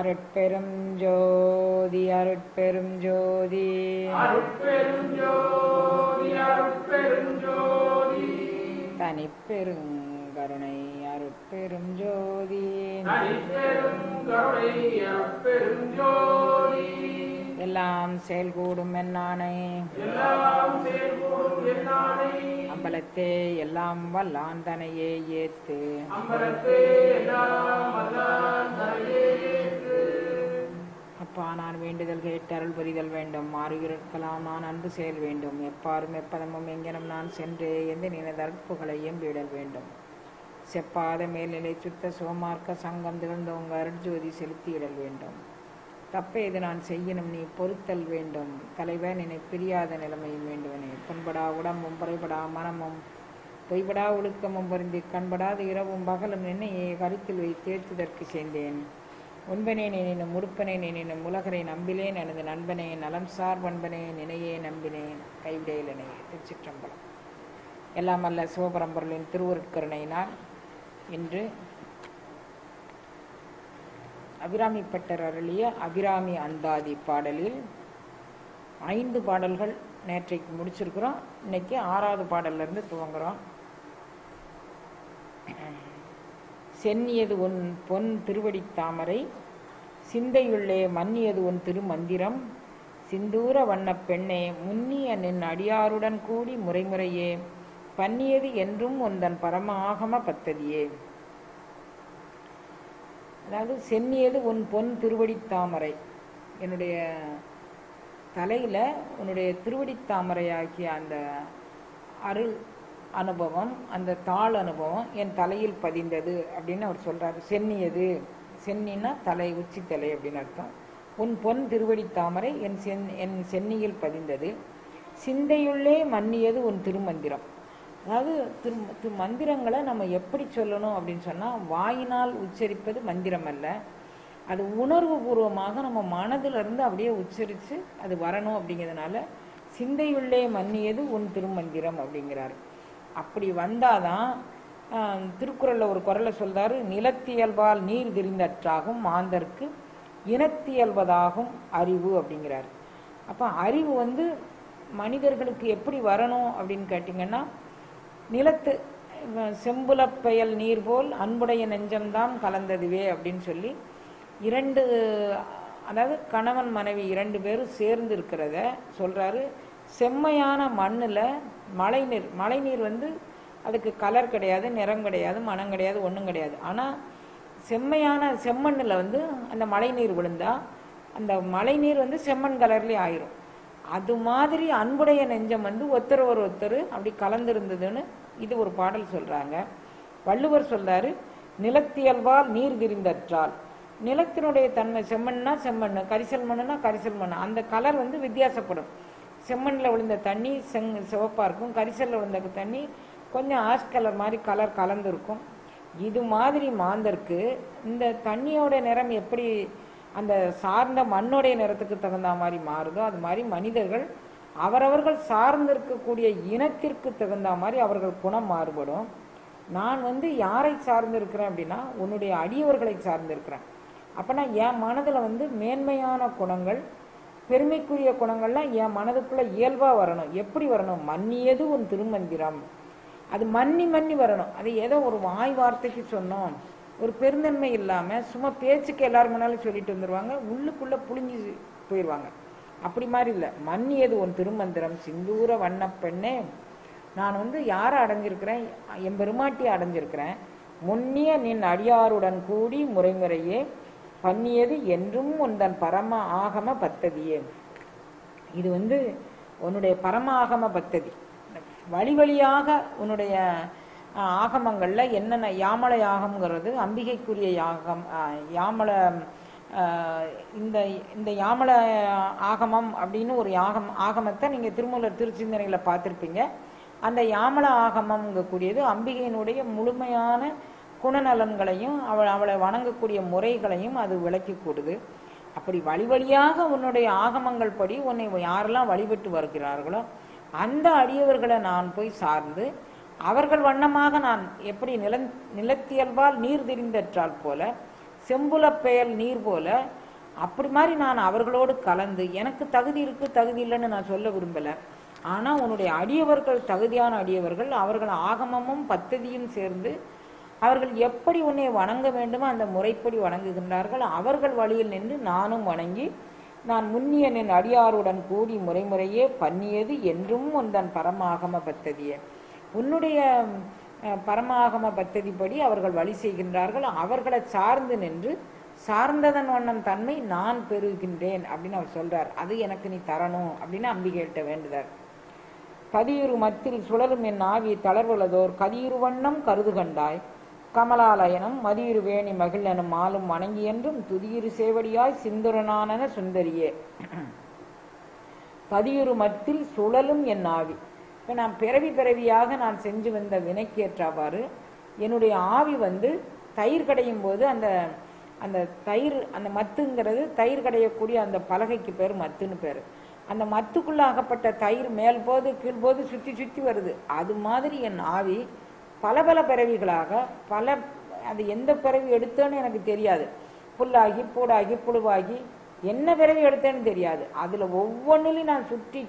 அருட்பெரும் ஜோதி அருட்பெரும் ஜோதி அருட்பெரும் ஜோதி அருட்பெரும் ஜோதி தனிப்பெருங்கருணை அருட்பெரும் ஜோதி தனிப்பெரும் கருணை அருட்பெரும் ஜோதி எல்லாம் செயல்கூடும் என்னானை எல்லாம் செயல்கூடும் என்னானை அம்பலத்தே எல்லாம் வல்லான் தனையே ஏத்து அம்பலத்தே எல்லாம் வல்லான் தனையே ஏத்து. அப்பா நான் வேண்டுதல் கேட்டு அருள் புரிதல் வேண்டும் மாறுகிறக்கலாம் நான் அன்பு செயல் வேண்டும் எப்பாரும் எப்பதமும் எங்கெனும் நான் சென்று எந்த நினைதற்புகளை எம்பிடல் வேண்டும் செப்பாத மேல்நிலை சுத்த சோமார்க்க சங்கம் திகழ்ந்தவங்க அருட்ஜோதி செலுத்தியிடல் வேண்டும் தப்பேது நான் செய்யணும் நீ பொறுத்தல் வேண்டும் தலைவன் என்னை பிரியாத நிலைமையும் வேண்டுவனே புண்படா உடம்பும் புறைபடா மனமும் பொய்படா ஒழுக்கமும் பொருந்தி கண்படாத இரவும் பகலும் என்னையே கருத்தில் வைத்தேற்றுதற்கு செய்தேன் உண்பனேன் எனினும் உடுப்பனேன் எனினும் உலகரை நம்பிலேன் எனது நண்பனே நலம் சார் பண்பனே நினையே நம்பினேன் கைவிடையிலனே திருச்சிற்றம்பலம். எல்லாம் அல்ல சிவபரம்பொருளின் திருவருட்கருணையினால் இன்று அபிராமி பட்டர் அருளிய அபிராமி அந்தாதி பாடலில் 5 பாடல்கள் நேற்றைக்கு முடிச்சிருக்கிறோம். இன்னைக்கு 6வது பாடல்ல இருந்து துவங்குறோம். சென்னியது உன் பொன் திருவடி தாமரை சிந்தையுள்ளே மன்னியது உன் திருமந்திரம் சிந்தூர வண்ண பெண்ணே முன்னிய நின் அடியாருடன் கூடி முறைமுறையே பன்னியது என்றும் உந்தன் பரம ஆகம பத்ததியே. அதாவது சென்னியது உன் பொன் திருவடி தாமரை, என்னுடைய தலையில் உன்னுடைய திருவடி தாமரையாகிய அந்த அருள் அனுபவம், அந்த தாள் அனுபவம் என் தலையில் பதிந்தது அப்படின்னு அவர் சொல்றாரு. சென்னியது, சென்னின்னா தலை, உச்சி தலை அப்படின்னு அர்த்தம். உன் பொன் திருவடி தாமரை என் சென்னியில் பதிந்தது சிந்தையுள்ளே மன்னியது உன் திருமந்திரம். அதாவது மந்திரங்களை நம்ம எப்படி சொல்லணும் அப்படின்னு சொன்னால் வாயினால் உச்சரிப்பது மந்திரம் அல்ல, அது உணர்வு பூர்வமாக நம்ம மனதிலிருந்து அப்படியே உச்சரித்து அது வரணும். அப்படிங்கிறதுனால சிந்தையுள்ளே மன்னியது உன் திருமந்திரம் அப்படிங்கிறார். அப்படி வந்தாதான் திருக்குறளில் ஒரு குறளை சொல்றாரு, நிலத்தியல்பால் நீர் திரிந்தற்றாகும் மாந்தர்க்கு இனத்தியல்வதாகும் அறிவு அப்படிங்கிறார். அப்போ அறிவு மனிதர்களுக்கு எப்படி வரணும் அப்படின்னு கேட்டிங்கன்னா, நிலத்து செம்புலப்பெயல் நீர் போல் அன்புடைய நெஞ்சம்தான் கலந்ததுவே அப்படின்னு சொல்லி 2, அதாவது கணவன் மனைவி 2 பேரும் சேர்ந்து இருக்கிறத சொல்றாரு. செம்மையான மண்ணில் மழைநீர் அதுக்கு கலர் கிடையாது, நிறம் கிடையாது, மனம் கிடையாது, ஒன்றும் கிடையாது. ஆனால் செம்மையான செம்மண்ணில் அந்த மழைநீர் விழுந்தா அந்த மழைநீர் செம்மண் கலர்லேயே ஆயிரும். அது மாதிரி அன்புடைய நெஞ்சம் ஒருத்தர் அப்படி கலந்திருந்ததுன்னு இது ஒரு பாடல் சொல்றாங்க. வள்ளுவர் சொல்றாரு, நிலத்தியல்வால் நீர் திரிந்தற்றால். நிலத்தினுடைய தன்மை செம்மண்ணா செம்மண், கரிசல் மண்ணுனா கரிசல் மண், அந்த கலர் வித்தியாசப்படும். செம்மண்ணில் விழுந்த தண்ணி சிவப்பா இருக்கும், கரிசல்ல விழுந்த தண்ணி கொஞ்சம் ஆஷ் கலர் மாதிரி கலர் கலந்துருக்கும். இது மாதிரி மாந்தருக்கு இந்த தண்ணியோட நிறம் எப்படி அந்த சார்ந்த மண்ணுடைய நிறத்துக்கு தகுந்த மாதிரி மாறுதோ, அது மாதிரி மனிதர்கள் அவரவர்கள் சார்ந்திருக்கக்கூடிய இனத்திற்கு தகுந்த மாதிரி அவர்கள் குணம் மாறுபடும். நான் யாரை சார்ந்திருக்கிறேன் அப்படின்னா உன்னுடைய அடியவர்களை சார்ந்திருக்கிறேன். அப்போனா என் மனதில் மேன்மையான குணங்கள், பெருமைக்குரிய குணங்கள்லாம் என் மனதுக்குள்ள இயல்பாக வரணும். எப்படி வரணும்? மன்னியது உன் திருமந்திரம். அது மன்னி வரணும். அது ஏதோ ஒரு வாய் வார்த்தைக்கு சொன்னோம், ஒரு பெருந்தன்மை இல்லாமல் சும்மா பேச்சுக்கு எல்லாரும் முன்னாலும் சொல்லிட்டு வந்துடுவாங்க, உள்ளுக்குள்ளே புளிஞ்சு போயிடுவாங்க. அப்படி மாதிரி இல்லை. மன்னியது உன் திருமந்திரம் சிந்தூர வண்ண பெண்ணே, நான் யாரை அடைஞ்சிருக்கிறேன்? என் பெருமாட்டியை அடைஞ்சிருக்கிறேன். முன்னிய நின் அடியாருடன் கூடி முறைமுறையே பண்ணியது என்றும் உந்தன் பரம ஆகம பத்ததியே. இது உன்னுடைய பரம ஆகம பத்ததி. வழி வழியாக உன்னுடைய ஆகமங்கள்ல என்னென்ன, யாமள யாகம்ங்கிறது அம்பிகைக்குரிய யாகம். யாமள இந்த யாமள ஆகமம் அப்படின்னு ஒரு ஆகமத்தை நீங்க திருமூலர் திருச்சிந்தனையில பார்த்திருப்பீங்க. அந்த யாமள ஆகமம்ங்கக்கூடியது அம்பிகையினுடைய முழுமையான குணநலன்களையும் அவளை வணங்கக்கூடிய முறைகளையும் அது விளக்கி கூடுது. அப்படி வழி வழியாக உன்னுடைய ஆகமங்கள் படி உன்னை யாரெல்லாம் வழிபட்டு வருகிறார்களோ அந்த அடியவர்களை நான் போய் சார்ந்து அவர்கள் வண்ணமாக நான் எப்படி நிலத்தியல்பால் நீர் திரிந்தற்றால் போல செம்புலப் பெயல் நீர் போல அப்படி மாதிரி நான் அவர்களோடு கலந்து, எனக்கு தகுதி இருக்கு தகுதி இல்லைன்னு நான் சொல்ல விரும்பலை. ஆனால் உன்னுடைய அடியவர்கள் தகுதியான அடியவர்கள், அவர்கள் ஆகமமும் பத்ததியும் சேர்ந்து அவர்கள் எப்படி உன்னை வணங்க வேண்டுமோ அந்த முறைப்படி வணங்குகின்றார்கள். அவர்கள் வழியில் நின்று நானும் வணங்கி நான் முன்னிய நின் அடியாருடன் கூடி முறைமுறையே பண்ணியது என்றும் உந்தன் பரமாகம பத்ததியே. உன்னுடைய பரமாகம பத்ததிப்படி அவர்கள் வழி செய்கின்றார்கள். அவர்களை சார்ந்து நின்று சார்ந்ததன் வண்ணம் தன்மை நான் பெறுகின்றேன் அப்படின்னு அவர் சொல்றார். அது எனக்கு நீ தரணும் அப்படின்னு அம்பிகையிட்ட வேண்டுதார். கதியுரு மத்தில் சுழலும் என் ஆவி தளர்வுள்ளதோர் கதியுரு வண்ணம் கருது கண்டாய் கமலாலயனம் மதியுரு வேணி மகிழனும் மாலும் வணங்கி என்றும் துதியுரு சேவடியாய் சிந்துரனான சுந்தரியே. கதியுரு மத்தில் சுழலும் என் ஆவி. இப்போ நான் பிறவியாக நான் செஞ்சு வந்த வினைக்கேற்றவாறு என்னுடைய ஆவி தயிர் கடையும் போது அந்த அந்த தயிர், அந்த மத்துங்கிறது தயிர் கடையக்கூடிய அந்த பலகைக்கு பேர் மத்துன்னு பேர். அந்த மத்துக்குள்ள அகப்பட்ட தயிர் மேல் போது கீழ் போது சுற்றி சுற்றி வருது. அது மாதிரி என் ஆவி பல பல பிறவிகளாக அது எந்த பிறவி எடுத்தேன்னு எனக்கு தெரியாது. புல்லாகி பூடாகி புழுவாகி என்ன பிறவி எடுத்தேன்னு தெரியாது. அதில் ஒவ்வொன்றிலையும் நான் சுற்றி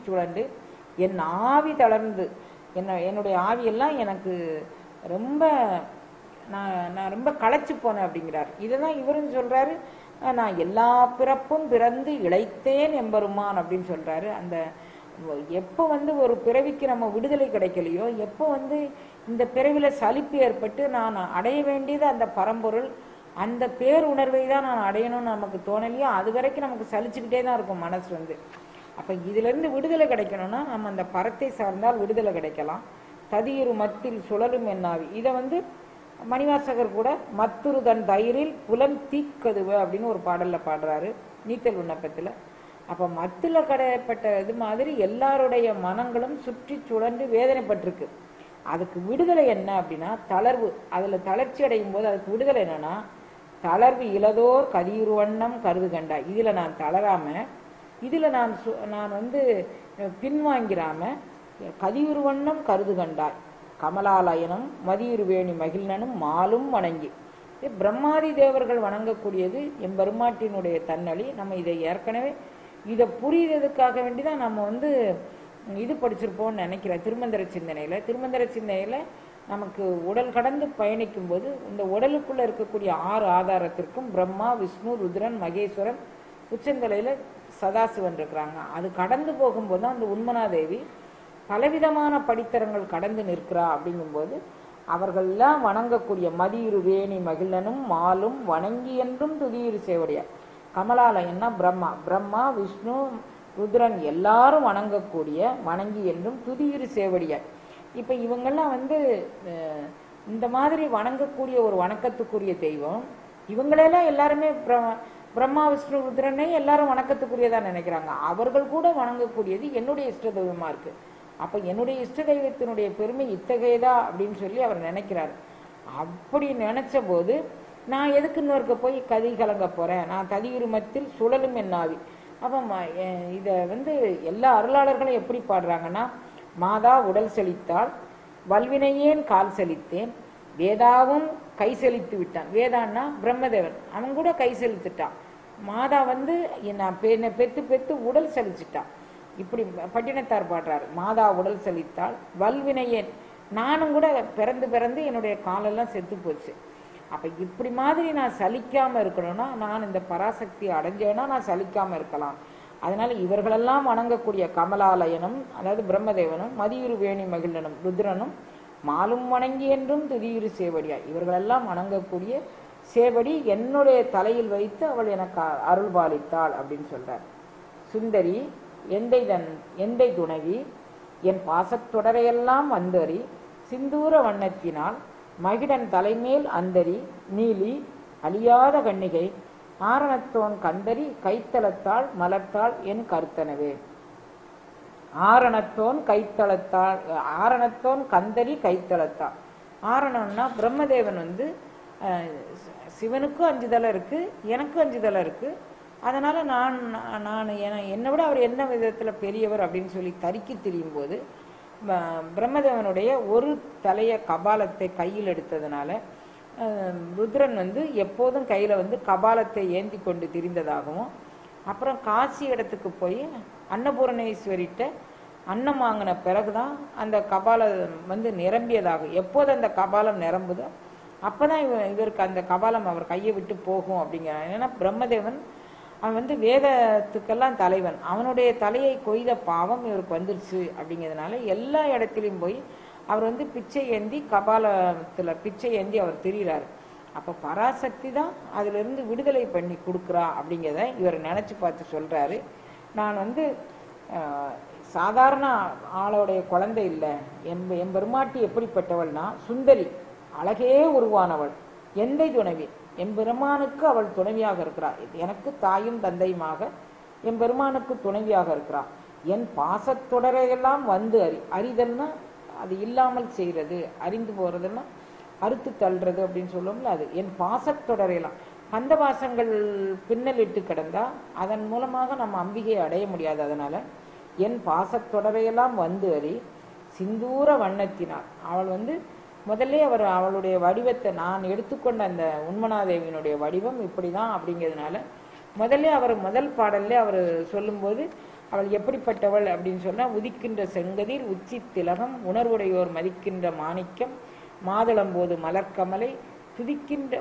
சுழண்டு என் ஆவி தளர்ந்து என்னுடைய ஆவியெல்லாம் எனக்கு ரொம்ப நான் ரொம்ப களைச்சு போனேன் அப்படிங்கிறார். இதுதான் இவரும் சொல்றாரு, நான் எல்லா பிறப்பும் பிறந்து இழைத்தேன் எம்பெருமான் அப்படின்னு சொல்றாரு. அந்த எப்போ ஒரு பிறவிக்கு நம்ம விடுதலை கிடைக்கலையோ, எப்போ இந்த பிறவில சலிப்பு ஏற்பட்டு நான் அடைய வேண்டியது அந்த பரம்பொருள், அந்த பேருணர்வை தான் நான் அடையணும்னு நமக்கு தோணலையோ, அது வரைக்கும் நமக்கு சலிச்சுக்கிட்டே தான் இருக்கும் மனசு. அப்போ இதிலிருந்து விடுதலை கிடைக்கணும்னா நம்ம அந்த பரத்தை சார்ந்தால் விடுதலை கிடைக்கலாம். ததியுரு மத்தில் சுழலும் என்னாவி. இதை மணிவாசகர் கூட மத்துரு தன் தயிரில் புலம் தீக்கதுவ அப்படின்னு ஒரு பாடல்ல பாடுறாரு நீத்தல் விண்ணப்பத்தில். அப்போ மத்துல கடையப்பட்ட இது மாதிரி எல்லாருடைய மனங்களும் சுற்றி சுழன்று வேதனைப்பட்டிருக்கு. அதுக்கு விடுதலை என்ன அப்படின்னா தளர்வு. அதில் தளர்ச்சி அடையும் போது அதுக்கு விடுதலை என்னன்னா தளர்வு இலதோர் கதியுரு வண்ணம் கருது கண்டா. இதில் நான் தளராம, இதில் நான் பின்வாங்கிறாம கதியுரு வண்ணம் கருது கண்டாய் கமலாலயனம் மதியுரு வேணி மகிழ்னனும் மாலும் வணங்கி. பிரம்மாதி தேவர்கள் வணங்கக்கூடியது எம்பெருமாட்டினுடைய தன்னழி. நம்ம இதை ஏற்கனவே இதை புரியுறதுக்காக வேண்டிதான் நம்ம இது படிச்சிருப்போம்னு நினைக்கிறேன். திருமந்திர சிந்தனையில நமக்கு உடல் கடந்து பயணிக்கும் போது இந்த உடலுக்குள்ள இருக்கக்கூடிய 6 ஆதாரத்திற்கும் பிரம்மா விஷ்ணு ருத்ரன் மகேஸ்வரன் உச்சந்தலையில சதாசிவன் இருக்கிறாங்க. அது கடந்து போகும்போது தான் அந்த உண்மனாதேவி பலவிதமான படித்தரங்கள் கடந்து நிற்கிறா. அப்படிங்கும்போது அவர்கள்லாம் வணங்கக்கூடிய மதியுரு வேணி மகிழனும் மாலும் வணங்கி என்றும் துதியுரு சேவடியா. கமலாலயன்னா பிரம்மா விஷ்ணு ருத்ரன் எல்லாரும் வணங்கக்கூடிய வணங்கி என்றும் துதியுரு சேவடியா. இப்போ இவங்கெல்லாம் இந்த மாதிரி வணங்கக்கூடிய ஒரு வணக்கத்துக்குரிய தெய்வம். இவங்களெல்லாம் எல்லாருமே பிரம்மா விஷ்ணு ருத்ரனே எல்லாரும் வணக்கத்துக்குரியதான் நினைக்கிறாங்க. அவர்கள் கூட வணங்கக்கூடியது என்னுடைய இஷ்ட தெய்வமா இருக்கு. அப்போ என்னுடைய இஷ்ட தெய்வத்தினுடைய பெருமை இத்தகையதா அப்படின்னு சொல்லி அவர் நினைக்கிறார். அப்படி நினைச்ச போது நான் எதுக்கு இன்னொருக்க போய் கதி கலங்க போறேன், நான் கதியுருமத்தில் சுழலும் என்னாவி. அப்போ இதை எல்லா அருளாளர்களும் எப்படி பாடுறாங்கன்னா, மாதா உடல் செழித்தால் வல்வினையேன் கால் செழித்தேன் வேதாவும் கை செழித்து விட்டான். வேதான்னா பிரம்மதேவன், அவன் கூட கை செலுத்திட்டான். மாதா என்னை பெத்து உடல் செழிச்சிட்டான். இப்படி பட்டினத்தார் பாடுறாரு. மாதா உடல் செழித்தால் வல்வினையேன், நானும் கூட பிறந்து என்னுடைய காலெல்லாம் செத்து போச்சு. அப்ப இப்படி மாதிரி நான் சலிக்காம இருக்கணும்னா, நான் இந்த பராசக்தி அடைஞ்சேன்னா நான் சலிக்காம இருக்கலாம். அதனால இவர்களெல்லாம் வணங்கக்கூடிய கமலாலயனும் அதாவது பிரம்மதேவனும் மதியுரு வேணி மகிழனும் ருத்ரனும் மாலும் வணங்கி என்றும் துதியுரு சேவடியா. இவர்களெல்லாம் வணங்கக்கூடிய சேவடி என்னுடைய தலையில் வைத்து அவள் எனக்கு அருள் பாலித்தாள் அப்படின்னு சொல்றார். சுந்தரி எந்தை துணவி என் பாசத்தொடரையெல்லாம் வந்தறி சிந்தூர வண்ணத்தினால் மகிடன் தலைமேல் அந்தரி நீலி அழியாத கண்ணிகை ஆரணத்தோன் கந்தரி கைத்தளத்தாள் மலர்த்தாள் என் கருத்தனவே. ஆரணத்தோன் கந்தரி கைத்தளத்தாள். ஆரணம்னா பிரம்மதேவன் சிவனுக்கும் 5 தலை இருக்கு, எனக்கும் 5 தலை இருக்கு. அதனால நான் என்னை விட அவர் என்ன விதத்துல பெரியவர் அப்படின்னு சொல்லி தரிக்கி திரியும் போது பிரம்மதேவனுடைய ஒரு தலைய கபாலத்தை கையில் எடுத்ததுனால ருத்ரன் வந்து எப்போதும் கையில் வந்து கபாலத்தை ஏந்தி கொண்டு திரிந்ததாகவும், அப்புறம் காசி இடத்துக்கு போய் அன்னபூரணேஸ்வரிட்ட அன்னம் வாங்கின பிறகுதான் அந்த கபாலம் வந்து நிரம்பியதாகும். எப்போது அந்த கபாலம் நிரம்புதோ அப்போதான் இவருக்கு அந்த கபாலம் அவர் கையை விட்டு போகும் அப்படிங்கிறார். ஏன்னா பிரம்மதேவன் அவன் வந்து வேதத்துக்கெல்லாம் தலைவன், அவனுடைய தலையை கொய்த பாவம் இவருக்கு வந்துருச்சு அப்படிங்கிறதுனால எல்லா இடத்துலையும் போய் அவர் வந்து பிச்சை ஏந்தி கபாலத்தில் பிச்சை ஏந்தி அவர் திரிகிறார். அப்போ பராசக்தி தான் அதிலிருந்து விடுதலை பண்ணி கொடுக்குறா அப்படிங்கிறத இவர் நினச்சி பார்த்து சொல்கிறாரு. நான் வந்து சாதாரண ஆளோடைய குழந்தை இல்லை, என் பெருமாட்டி எப்படிப்பட்டவள்னா சுந்தரி, அழகே உருவானவள், எந்தை துணைவி, எம்பெருமானுக்கு அவள் துணைவியாக இருக்கிறாள். எனக்கு தாயும் தந்தையுமாக எம்பெருமானுக்கு துணைவியாக இருக்கிறாள். என் பாசத்தொடரையெல்லாம் வந்து அறிதல்னா அது இல்லாமல் செய்கிறது, அறிந்து போகிறதுன்னா அறுத்து தள்ளுறது அப்படின்னு சொல்லுவோம்ல, அது என் பாசத்தொடரையெல்லாம். பந்த பாசங்கள் பின்னலிட்டு கிடந்தா அதன் மூலமாக நம்ம அம்பிகையை அடைய முடியாது. அதனால என் பாசத்தொடரையெல்லாம் வந்து அறி சிந்தூர வண்ணத்தினார். அவள் வந்து முதல்ல அவளுடைய வடிவத்தை நான் எடுத்துக்கொண்ட அந்த உண்மனாதேவியினுடைய வடிவம் இப்படிதான் அப்படிங்கிறதுனால முதல் பாடல்ல அவர் சொல்லும்போது அவள் எப்படிப்பட்டவள் அப்படின்னு சொன்னா, உதிக்கின்ற செங்கதிர் உச்சி திலகம் உணர்வுடையோர் மதிக்கின்ற மாணிக்கம் மாதுளம்போது மலர்கமலை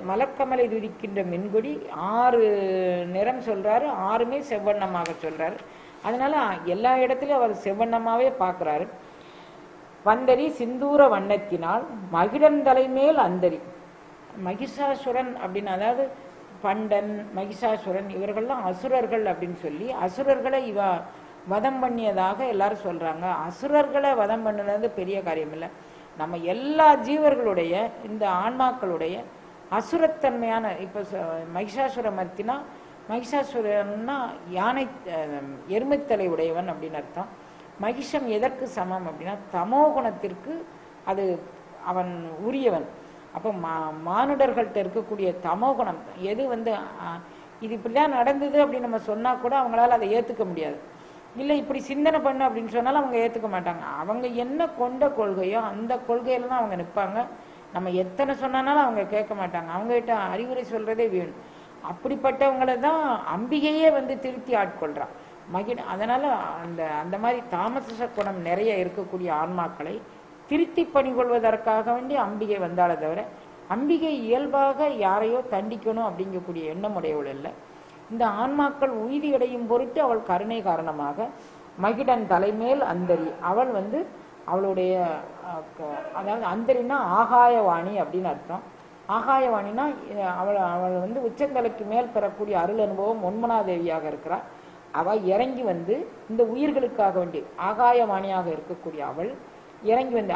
மலர்கமலை துதிக்கின்ற மின்கொடி. 6 நிறம் சொல்றாரு, 6மே செவ்வண்ணமாக சொல்றாரு. அதனால எல்லா இடத்துலயும் அவர் செவ்வண்ணமாவே பார்க்கிறாரு. வந்தரி சிந்தூர வண்ணத்தினால் மகிழன் தலைமேல் அந்தரி. மகிஷாசுரன் அப்படின்னு, அதாவது பண்டன் மகிஷாசுரன் இவர்கள்லாம் அசுரர்கள் அப்படின்னு சொல்லி அசுரர்களை இவ வதம் பண்ணியதாக எல்லாரும் சொல்றாங்க. அசுரர்களை வதம் பண்ணினது பெரிய காரியம் இல்லை. நம்ம எல்லா ஜீவர்களுடைய இந்த ஆன்மாக்களுடைய அசுரத்தன்மையான, இப்போ மகிஷாசுர மர்த்தினா, மகிஷாசுரன்னா யானை எருமைத்தலை உடையவன் அப்படின்னு அர்த்தம். மகிஷம் எதற்கு சமம் அப்படின்னா தமோ குணத்திற்கு அது அவன் உரியவன். அப்போ மானுடர்கள்ட்ட இருக்கக்கூடிய தமோ குணம் எது வந்து இது இப்படிலாம் நடந்தது அப்படின்னு நம்ம சொன்னா கூட அவங்களால அதை ஏற்றுக்க முடியாது. இல்லை இப்படி சிந்தனை பண்ணு அப்படின்னு சொன்னாலும் அவங்க ஏற்றுக்க மாட்டாங்க. அவங்க என்ன கொண்ட கொள்கையோ அந்த கொள்கையில தான் அவங்க நிற்பாங்க. நம்ம எத்தனை சொன்னாலும் அவங்க கேட்க மாட்டாங்க. அவங்ககிட்ட அறிவுரை சொல்றதே வேணும். அப்படிப்பட்டவங்களை தான் அம்பிகையே வந்து திருத்தி ஆட்கொள்றான் அதனால அந்த மாதிரி தாமச குணம் நிறைய இருக்கக்கூடிய ஆன்மாக்களை திருத்தி பணிகொள்வதற்காக வேண்டி அம்பிகை வந்தாலே தவிர அம்பிகை இயல்பாக யாரையோ தண்டிக்கணும் அப்படிங்கக்கூடிய எண்ணம் உடையவள் இல்லை. இந்த ஆன்மாக்கள் உய்தி அடையும் பொருட்டு அவள் கருணை காரணமாக மகிடன் தலைமேல் அந்தரி. அவள் வந்து அவளுடைய அதாவது அந்தரின்னா ஆகாயவாணி அப்படின்னு அர்த்தம். ஆகாயவாணினா அவள் வந்து உச்சந்தலைக்கு மேல் பெறக்கூடிய அருள் அனுபவம் உண்மனாதேவியாக இருக்கிறாள். அவள் இறங்கி வந்து இந்த உயிர்களுக்காக வேண்டி ஆகாயவாணியாக இருக்கக்கூடிய அவள் இறங்கி வந்து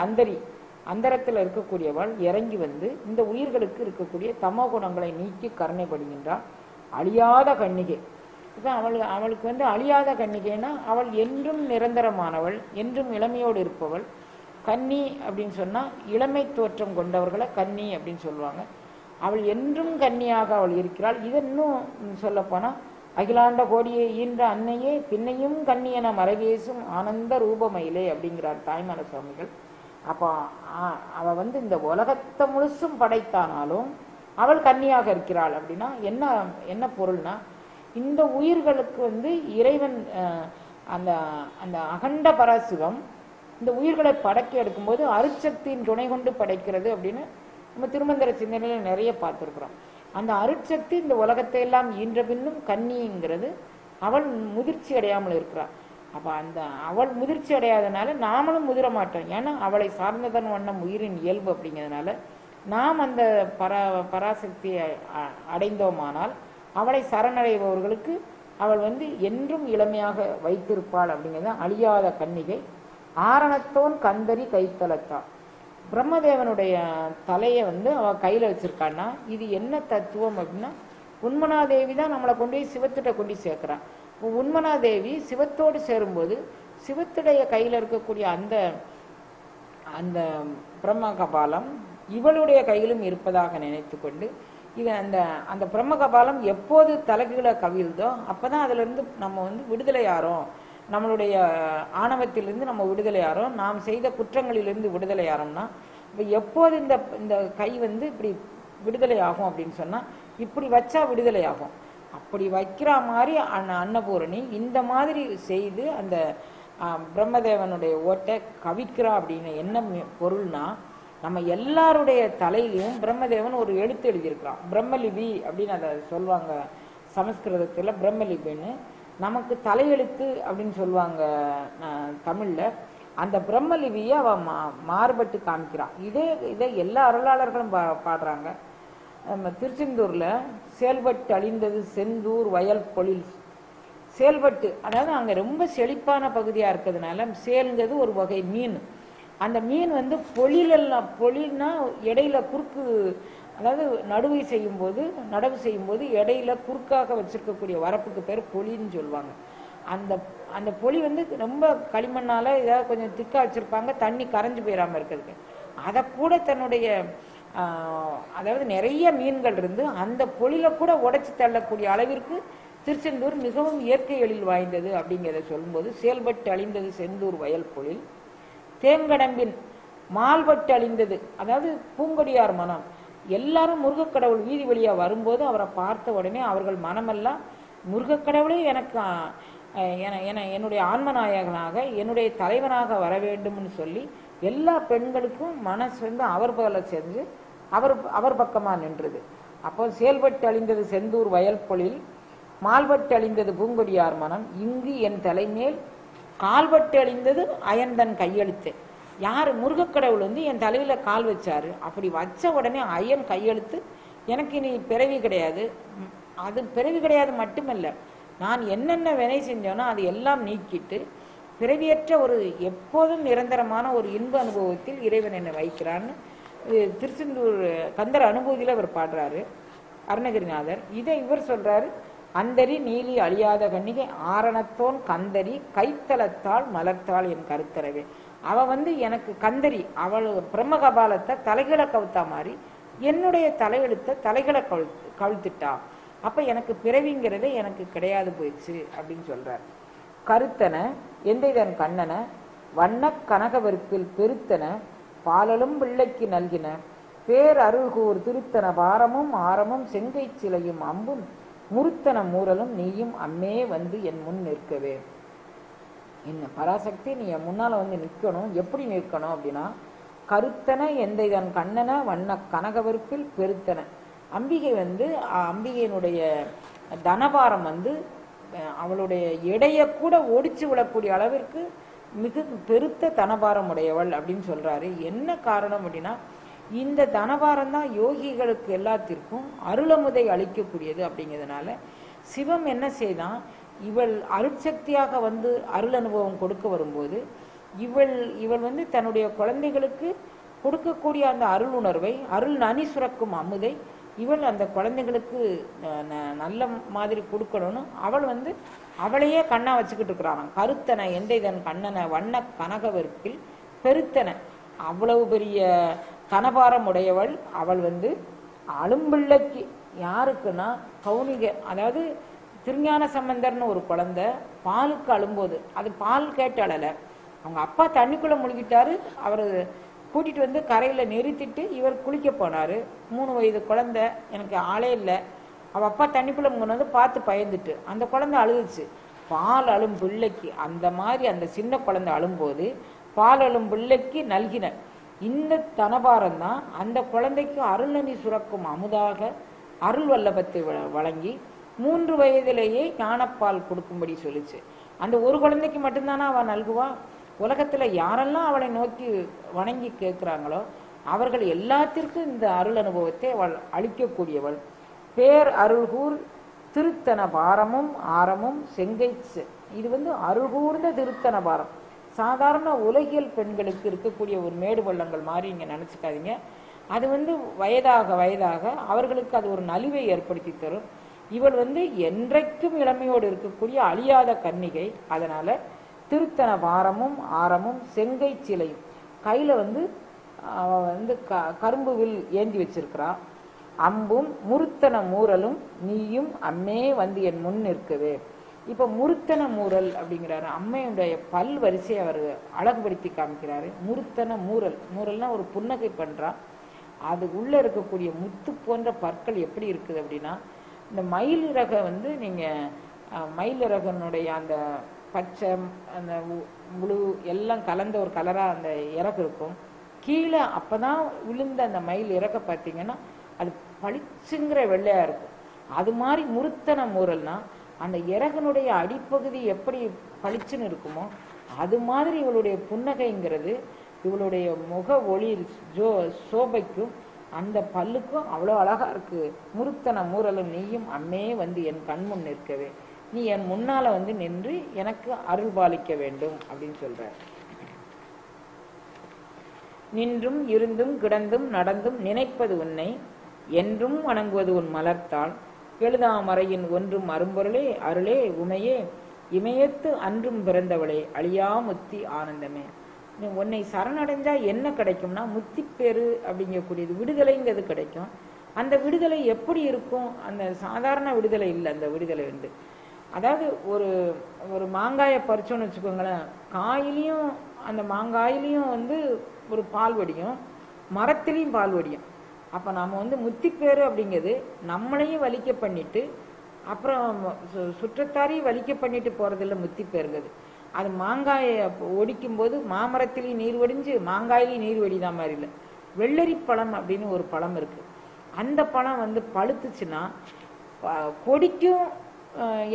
அந்தரத்தில் இருக்கக்கூடியவள் இறங்கி வந்து இந்த உயிர்களுக்கு இருக்கக்கூடிய தமோ குணங்களை நீக்கி கருணைப்படுகின்றாள். அழியாத கன்னிகை. இப்போ அவளுக்கு வந்து அழியாத கன்னிகைன்னா அவள் என்றும் நிரந்தரமானவள், என்றும் இளமையோடு இருப்பவள். கன்னி அப்படின்னு சொன்னா இளமை தோற்றம் கொண்டவர்களை கன்னி அப்படின்னு சொல்லுவாங்க. அவள் என்றும் கன்னியாக அவள் இருக்கிறாள். இது இன்னும் சொல்ல போனா அகிலாண்ட கோடியை ஈன்ற அன்னையே பின்னையும் கன்னியன மறைவேசும் ஆனந்த ரூபமயிலே அப்படிங்கிறார் தாய்மான சுவாமிகள். அப்போ அவள் வந்து இந்த உலகத்தை முழுசும் படைத்தானாலும் அவள் கன்னியாக இருக்கிறாள். அப்படின்னா என்ன பொருள்னா, இந்த உயிர்களுக்கு வந்து இறைவன் அந்த அந்த அகண்ட பரசிவம் இந்த உயிர்களை படைக்க எடுக்கும்போது அருட்சக்தியின் துணை கொண்டு படைக்கிறது அப்படின்னு நம்ம திருமந்திர சிந்தனையில நிறைய பார்த்துருக்குறோம். அந்த அருட்சக்தி இந்த உலகத்தை எல்லாம் ஈன்ற பின்னும் கன்னிங்கிறது அவள் முதிர்ச்சி அடையாமல் இருக்கிறாள். அப்போ அவள் முதிர்ச்சி அடையாதனால நாமளும் முதிர மாட்டோம். ஏன்னா அவளை சார்ந்ததன் வண்ணம் உயிரின் இயல்பு அப்படிங்கிறதுனால நாம் அந்த பராசக்தியை அடைந்தோமானால் அவளை சரணடைபவர்களுக்கு அவள் வந்து என்றும் இளமையாக வைத்திருப்பாள் அப்படிங்கிறது அழியாத கன்னிகை. ஆரணத்தோன் கந்தரி கைத்தலத்தான். பிரம்மதேவனுடைய தலையை வந்து அவள் கையில் வச்சிருக்கான்னா இது என்ன தத்துவம் அப்படின்னா, உண்மனாதேவி தான் நம்மளை கொண்டு போய் சிவத்திட்ட கொண்டு சேர்க்கிறான். உண்மனாதேவி சிவத்தோடு சேரும்போது சிவத்துடைய கையில் இருக்கக்கூடிய அந்த அந்த பிரம்ம கபாலம் இவளுடைய கையிலும் இருப்பதாக நினைத்து கொண்டு இது அந்த பிரம்ம கபாலம் எப்போது தலைகீழ கவிழ்தோ அப்பதான் அதுல இருந்து நம்ம வந்து விடுதலை ஆறோம், நம்மளுடைய ஆணவத்திலிருந்து நம்ம விடுதலை ஆறோம், நாம் செய்த குற்றங்களிலிருந்து விடுதலை ஆறோம்னா இப்போ எப்போது இந்த கை வந்து இப்படி விடுதலை ஆகும் அப்படின்னு சொன்னால் இப்படி வச்சா விடுதலை ஆகும். அப்படி வைக்கிற மாதிரி அன்னபூரணி இந்த மாதிரி செய்து அந்த பிரம்மதேவனுடைய ஓட்டை கவிக்கிறா. அப்படின்னு என்ன பொருள்னா, நம்ம எல்லாருடைய தலையிலையும் பிரம்மதேவன் ஒரு எழுத்து எழுதியிருக்கிறான். பிரம்மலிபி அப்படின்னு அதை சொல்லுவாங்க சமஸ்கிருதத்தில். பிரம்மலிபின்னு நமக்கு தலையெழுத்து அப்படின்னு சொல்லுவாங்க தமிழில். அந்த பிரம்மலிபியை அவன் மாறுபட்டு காமிக்கிறான். இதை எல்லா அருளாளர்களும் பாடுறாங்க. நம்ம திருச்செந்தூரில் செயல்பட்டு அழிந்தது செந்தூர் வயல் பொழில். செயல்பட்டு அதாவது அங்கே ரொம்ப செழிப்பான பகுதியாக இருக்கிறதுனால சேல்ங்கிறது ஒரு வகை மீன். அந்த மீன் வந்து பொழில்னா இடையில குறுக்கு, அதாவது நடவு செய்யும்போது இடையில குறுக்காக வச்சிருக்கக்கூடிய வரப்புக்கு பேர் பொழின்னு சொல்லுவாங்க. அந்த பொழி வந்து ரொம்ப களிமண்ணால ஏதாவது கொஞ்சம் திக்கா வச்சிருப்பாங்க, தண்ணி கரைஞ்சு போயிடாம இருக்கிறதுக்கு. அதை கூட தன்னுடைய அதாவது நிறைய மீன்கள் இருந்து அந்த பொழில கூட உடைச்சி தள்ளக்கூடிய அளவிற்கு திருச்செந்தூர் மிகவும் இயற்கை எழில் வாய்ந்தது அப்படிங்கிறத சொல்லும்போது, செயல்பட்டு அழிந்தது செந்தூர் வயல் பொழில். தேங்கடம்பின் மால்பட்டு அழிந்தது, அதாவது பூங்கொடியார் மனம். எல்லாரும் முருகக்கடவுள் வீதி வழியா வரும்போது அவரை பார்த்த உடனே அவர்கள் மனமெல்லாம் முருகக்கடவுளே எனக்கு என்னுடைய ஆன்மநாயகனாக என்னுடைய தலைவனாக வர வேண்டும்னு சொல்லி எல்லா பெண்களுக்கும் மனசு வந்து அவர் போல செஞ்சு அவர் பக்கமா நின்றது. அப்போ செயல்பட்டு அழிந்தது செந்தூர் வயல் பொழில், மால்பட்டு அழிந்தது பூங்கொடியார் மனம், இங்கு என் தலைமேல் கால்பட்டு அழிந்தது அயன்தன் கையெழுத்து. யார் முருகக்கடவுள் வந்து என் தலையில கால் வச்சாரு. அப்படி வச்ச உடனே அயன் கையெழுத்து, எனக்கு இனி பிறவி கிடையாது. அது பிறவி கிடையாது மட்டுமல்ல, நான் என்னென்ன வினை செஞ்சோனோ அது எல்லாம் நீக்கிட்டு பிறவியற்ற ஒரு எப்போதும் நிரந்தரமான ஒரு இன்ப அனுபவத்தில் இறைவன் என்னை வைக்கிறான்னு திருச்செந்தூர் கந்தர் அனுபூதியில் அவர் பாடுறாரு அருணகிரிநாதர். இதை இவர் சொல்றாரு, அந்தரி நீலி அழியாத கண்ணிகை ஆரணத்தோன் கந்தரி கைத்தளத்தால் மலர்த்தாள் என் கருத்தரவே. அவ வந்து எனக்கு கந்தரி, அவள் பிரம்ம கபாலத்தை தலைகளை கவுத்தா மாதிரி என்னுடைய தலையெழுத்த தலைகளை கவிழ்த்துட்டா. அப்ப எனக்கு பிறவிங்கிறதே எனக்கு கிடையாது போயிடுச்சு அப்படின்னு சொல்றார். கருத்தன எந்தைதன் கண்ணன வண்ண கனகவெறுப்பில் பெருத்தன பாலலும் பிள்ளைக்கு நல்கின பேர் அருள்கூர் திருத்தன பாரமும் ஆரமும் செங்கை சிலையும் அம்பும் முருத்தன மூரலும் நீயும் அம்மே வந்து என் முன் நிற்கவே. என்ன பராசக்தி, நீ என் முன்னால வந்து நிற்கணும். எப்படி நிற்கணும் அப்படின்னா, கருத்தன எந்தைதன் கண்ணன வண்ண கனகவெறுப்பில் பெருத்தன. அம்பிகை வந்து அம்பிகையினுடைய தனபாரம் வந்து அவளுடைய எடையை கூட ஒடிச்சு விடக்கூடிய அளவிற்கு மிக பெருத்த தனபாரம் உடையவள் அப்படின்னு சொல்றாரு. என்ன காரணம் அப்படின்னா, இந்த தனபாரம் தான் யோகிகளுக்கு எல்லாத்திற்கும் அருளமுதை அளிக்கக்கூடியது. அப்படிங்கிறதுனால சிவம் என்ன செய்தான், இவள் அருட்சக்தியாக வந்து அருள் அனுபவம் கொடுக்க வரும்போது இவள் வந்து தன்னுடைய குழந்தைகளுக்கு கொடுக்கக்கூடிய அந்த அருள் உணர்வை, அருள் நனி சுரக்கும் அமுதை இவள் அந்த குழந்தைகளுக்கு நல்ல மாதிரி கொடுக்கணும்னு அவள் வந்து அவளையே கண்ணா வச்சுக்கிட்டு இருக்கிறான். கருத்தனை எந்தைதன் கண்ணனை வண்ண கனகவெறுப்பில் பெருத்தன. அவ்வளவு பெரிய தனபாரம் உடையவள். அவள் வந்து அழும்பிள்ளைக்கு யாருக்குன்னா கௌனிக, அதாவது திருஞான சம்பந்தர்னு ஒரு குழந்தை பாலுக்கு அழும்போது அது பால் கேட்டு அழல. அவங்க அப்பா தண்ணிக்குள்ள முழுகிட்டாரு. அவர் கூட்டிட்டு வந்து கரையில நிறுத்திட்டு இவர் குளிக்க போனாரு. 3 வயது குழந்தை, எனக்கு ஆளே இல்லை. அவ அப்பா தண்ணிக்குள்ள முன்ன வந்து பார்த்து பயந்துட்டு அந்த குழந்தை அழுதுச்சு. பால் அழும் பிள்ளைக்கு, அந்த மாதிரி அந்த சின்ன குழந்தை அழும்போது பால் அழும் பிள்ளைக்கு நல்கின இந்த தனபாரம் தான் அந்த குழந்தைக்கு அருள்நனி சுரக்கும் அமுதாக அருள் வல்லபத்தை வழங்கி 3 வயதிலேயே ஞானப்பால் கொடுக்கும்படி சொல்லிச்சு. அந்த ஒரு குழந்தைக்கு மட்டும்தானா அவள் நல்குவா? உலகத்துல யாரெல்லாம் அவளை நோக்கி வணங்கி கேட்கிறாங்களோ அவர்கள் எல்லாத்திற்கும் இந்த அருள் அனுபவத்தை அவள் அளிக்கக்கூடியவள். பேர் அருள்கூர் திருத்தன பாரமும் ஆரமும் செங்கை. இது வந்து அருள்கூர்ந்த திருத்தன பாரம். சாதாரண உலகியல் பெண்களுக்கு இருக்கக்கூடிய ஒரு மேடு பள்ளங்கள் மாதிரி இங்க நினைச்சுக்காதீங்க. அது வந்து வயதாக வயதாக அவர்களுக்கு அது ஒரு நலிவை ஏற்படுத்தி தரும். இவள் வந்து என்றைக்கும் இளமையோடு இருக்கக்கூடிய அழியாத கன்னிகை. அதனால திருத்தன பாரமும் ஆரமும் செங்கை சிலையும் கையில வந்து அவ வந்து கரும்பு வில் ஏந்தி வச்சிருக்கிறா. அம்பும் முருத்தன மூரலும் நீயும் அம்மே வந்து என் முன் நிற்கவே. இப்ப முருத்தன மூரல் அப்படிங்கிறாரு. அம்மையுடைய பல் வரிசையை அவர் அழகுபடுத்தி காமிக்கிறாரு. முருத்தன மூரல், மூரல்னா ஒரு புன்னகை பண்றா. அது உள்ளே இருக்கக்கூடிய முத்து போன்ற பற்கள் எப்படி இருக்குது அப்படின்னா, இந்த மயிலிறகை வந்து நீங்கள் மயிலிறகனுடைய அந்த பச்சை அந்த முழு எல்லாம் கலந்த ஒரு கலராக அந்த இறகு இருக்கும். கீழே அப்போ தான் விழுந்த அந்த மயில் இறக்க பார்த்தீங்கன்னா அது பளிச்சுங்கிற வெள்ளையாக இருக்கும். அது மாதிரி முறுத்தன மூரல்னா அந்த இறகனுடைய அடிப்பகுதி எப்படி பளிச்சுன்னு இருக்குமோ அது மாதிரி இவளுடைய புன்னகைங்கிறது இவளுடைய முக ஒளி சோபைக்கும் அந்த பல்லுக்கும் அவ்வளோ அழகா இருக்கு. முறுத்தன மூரலும் நீயும் அம்மே வந்து என் கண்முன் நிற்கவே, நீ என் முன்னால வந்து நின்று எனக்கு அருள் பாலிக்க வேண்டும் அப்படின்னு சொல்றார். நின்றும் இருந்தும் கிடந்தும் நடந்தும் நினைப்பது உன்னை, என்றும் வணங்குவது உன் மலர்த்தாள், எழுதாமறையின் ஒன்றும் அரும்பொருளே அருளே உமையே, இமயத்து அன்றும் பிறந்தவளே, அழியா முத்தி ஆனந்தமே. உன்னை சரணடைஞ்சா என்ன கிடைக்கும்னா முத்தி பேரு அப்படிங்கக்கூடியது, விடுதலைங்கிறது கிடைக்கும். அந்த விடுதலை எப்படி இருக்கும்? அந்த சாதாரண விடுதலை இல்லை. அந்த விடுதலை வந்து அதாவது ஒரு ஒரு மாங்காயை பறிச்சோன்னு வச்சுக்கோங்களேன், காயிலையும் அந்த மாங்காயிலையும் வந்து ஒரு பால் வடியும், மரத்திலையும் பால் வடியும். அப்போ நம்ம வந்து முத்திப்பேரு அப்படிங்கிறது நம்மளையும் வலிக்க பண்ணிட்டு அப்புறம் சுற்றத்தாரையும் வலிக்க பண்ணிட்டு போகிறதில்ல முத்திப்பேருங்கிறது. அது மாங்காயை ஒடிக்கும் போது மாமரத்திலையும் நீர் வடிஞ்சு மாங்காயிலையும் நீர் வடிதான் மாதிரி இல்லை. வெள்ளரி பழம் அப்படின்னு ஒரு பழம் இருக்குது. அந்த பழம் வந்து பழுத்துச்சுன்னா கொடிக்கும்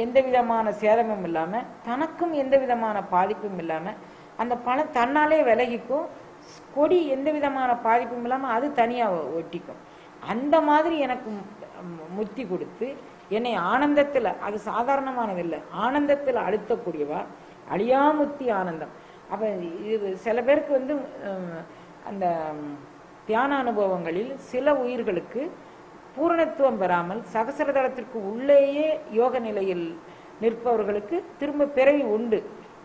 எந்த விதமான சேதமும் இல்லாமல் தனக்கும் எந்த விதமான பாதிப்பும் இல்லாமல் அந்த பழம் தன்னாலே விலகிக்கும், கொடி எந்த விதமான பாதிப்பும் இல்லாமல் அது தனியாக ஒட்டிக்கும். அந்த மாதிரி எனக்கு முத்தி கொடுத்து என்னை ஆனந்தத்தில், அது சாதாரணமானது இல்லை, ஆனந்தத்தில் அழுத்தக்கூடியவா அழியாமுத்தி ஆனந்தம். அப்போ இது சில பேருக்கு வந்து அந்த தியான அனுபவங்களில் சில உயிர்களுக்கு பூரணத்துவம் பெறாமல் சகசரதளத்திற்கு உள்ளேயே யோக நிலையில் நிற்பவர்களுக்கு திரும்ப பிறவி உண்டு.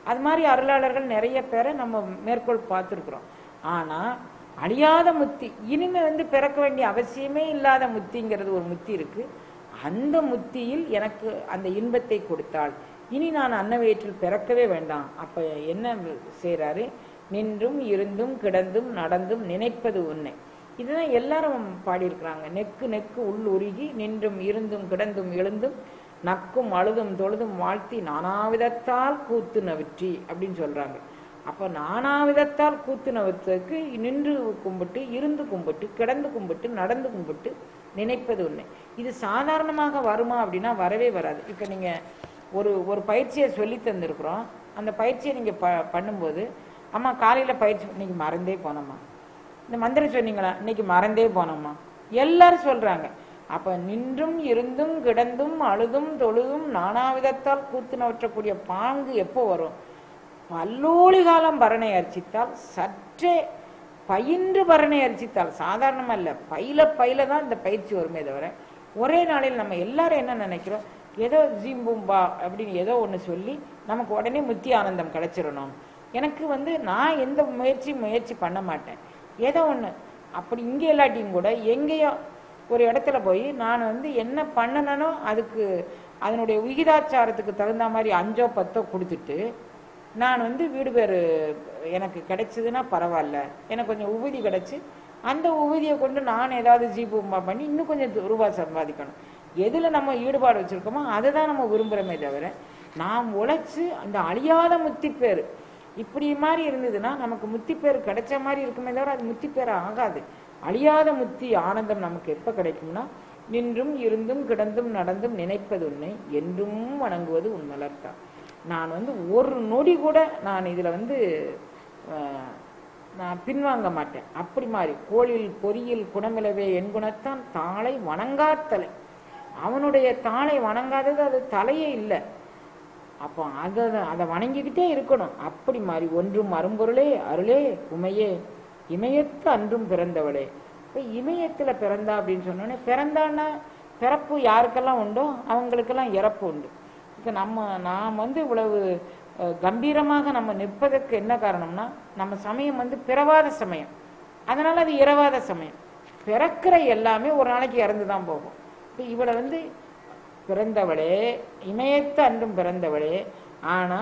அது மாதிரி அருளாளர்கள் நிறைய பேரை நம்ம மேற்கோள் பார்த்துருக்குறோம். ஆனால் அழியாத முத்தி, இனிமே வந்து பிறக்க வேண்டிய அவசியமே இல்லாத முத்திங்கிறது ஒரு முத்தி இருக்கு. அந்த முத்தியில் எனக்கு அந்த இன்பத்தை கொடுத்தாள், இனி நான் அன்ன வயிற்றில் பிறக்கவே வேண்டாம். அப்ப என்ன செய்யறாரு? நின்றும் இருந்தும் கிடந்தும் நடந்தும் நினைப்பது உன்னை. இதுதான் எல்லாரும் பாடியிருக்கிறாங்க. நெக்கு நெக்கு உள் உருகி நின்றும் இருந்தும் கிடந்தும் எழுந்தும் நக்கும் அழுதும் தொழுதும் வாழ்த்தி நானாவிதத்தால் கூத்து நவிற்றி அப்படின்னு சொல்றாங்க. அப்ப நானாவிதத்தால் கூத்து நவிற்றதுக்கு நின்று கும்பிட்டு, இருந்து கும்பிட்டு, கிடந்து கும்பிட்டு, நடந்து கும்பிட்டு நினைப்பது உன்னை. இது சாதாரணமாக வருமா அப்படின்னா வரவே வராது. இப்ப நீங்க ஒரு பயிற்சியை சொல்லி தந்திருக்கிறோம். அந்த பயிற்சியை நீங்க பண்ணும்போது, அம்மா காலையில பயிற்சி இன்னைக்கு மறந்தே போனோம்மா, இந்த மந்திரம் சொன்னீங்களா இன்னைக்கு மறந்தே போனோம்மா, எல்லாரும் சொல்றாங்க. அப்ப நின்றும் இருந்தும் கிடந்தும் அழுதும் தொழுதும் நானாவிதத்தால் கூத்து நவற்றக்கூடிய பாங்கு எப்போ வரும்? பல்லோழி காலம் பரணை அர்ச்சித்தால், சற்றே பயின்று பரணை அர்ச்சித்தால், சாதாரணமா இல்லை, பயில தான் இந்த பயிற்சி வருமே தவிர ஒரே நாளில் நம்ம எல்லாரும் என்ன நினைக்கிறோம், ஏதோ ஜீம்பும்பா அப்படின்னு ஏதோ ஒன்று சொல்லி நமக்கு உடனே முத்தி ஆனந்தம் கிடைச்சிடணும். எனக்கு வந்து நான் எந்த முயற்சி பண்ண மாட்டேன். ஏதோ ஒன்று அப்படி இங்கே இல்லாட்டியும் கூட எங்கேயோ ஒரு இடத்துல போய் நான் வந்து என்ன பண்ணனோ அதுக்கு அதனுடைய விகிதாச்சாரத்துக்கு தகுந்த மாதிரி 5 or 10 கொடுத்துட்டு நான் வந்து வீடு பேர் எனக்கு கிடைச்சதுன்னா பரவாயில்ல, எனக்கு கொஞ்சம் உபதி கிடைச்சி அந்த உபதியை கொண்டு நான் ஏதாவது ஜீபூம்பா பண்ணி இன்னும் கொஞ்சம் ரூபாய் சம்பாதிக்கணும். எதில் நம்ம ஈடுபாடு வச்சுருக்கோமோ அதை தான் நம்ம விரும்புகிறோமே தவிர நாம் உழைச்சி அந்த அழியாத முத்திப்பேர் இப்படி மாதிரி இருந்ததுன்னா நமக்கு முத்திப்பேர் கிடைச்ச மாதிரி இருக்குமே தவிர அது முத்திப்பேர் ஆகாது. அழியாத முத்தி ஆனந்தம் நமக்கு எப்போ கிடைக்கும்னா நின்றும் இருந்தும் கிடந்தும் நடந்தும் நினைப்பது உன்னை, என்றும் வணங்குவது உன் மலர்த்தான். நான் வந்து ஒரு நொடி கூட நான் இதில் வந்து நான் பின்வாங்க மாட்டேன். அப்படி மாதிரி கோளில் பொறியில் குணமிலவே என் குணத்தான் தாளை வணங்காத்தலை, அவனுடைய தாளை வணங்காதது அது தலையே இல்லை. அப்போ அதை வணங்கிக்கிட்டே இருக்கணும். அப்படி மாதிரி ஒன்றும் அரும்பொருளே அருளே உமையே, இமயத்து அன்றும் பிறந்தவளே. இப்போ இமயத்தில் பிறந்தா அப்படின்னு சொன்னோன்னே, பிறந்தான்னா பிறப்பு யாருக்கெல்லாம் உண்டோ அவங்களுக்கெல்லாம் இறப்பு உண்டு. இப்போ நாம் வந்து இவ்வளவு கம்பீரமாக நம்ம நிற்பதற்கு என்ன காரணம்னா நம்ம சமயம் வந்து பிறவாத சமயம், அதனால அது இரவாத சமயம். பிறக்கிற எல்லாமே ஒரு நாளைக்கு இறந்து தான் போகும். இப்போ இவளை வந்து பிறந்தவளே, இமயத்து அன்றும் பிறந்தவளே, ஆனா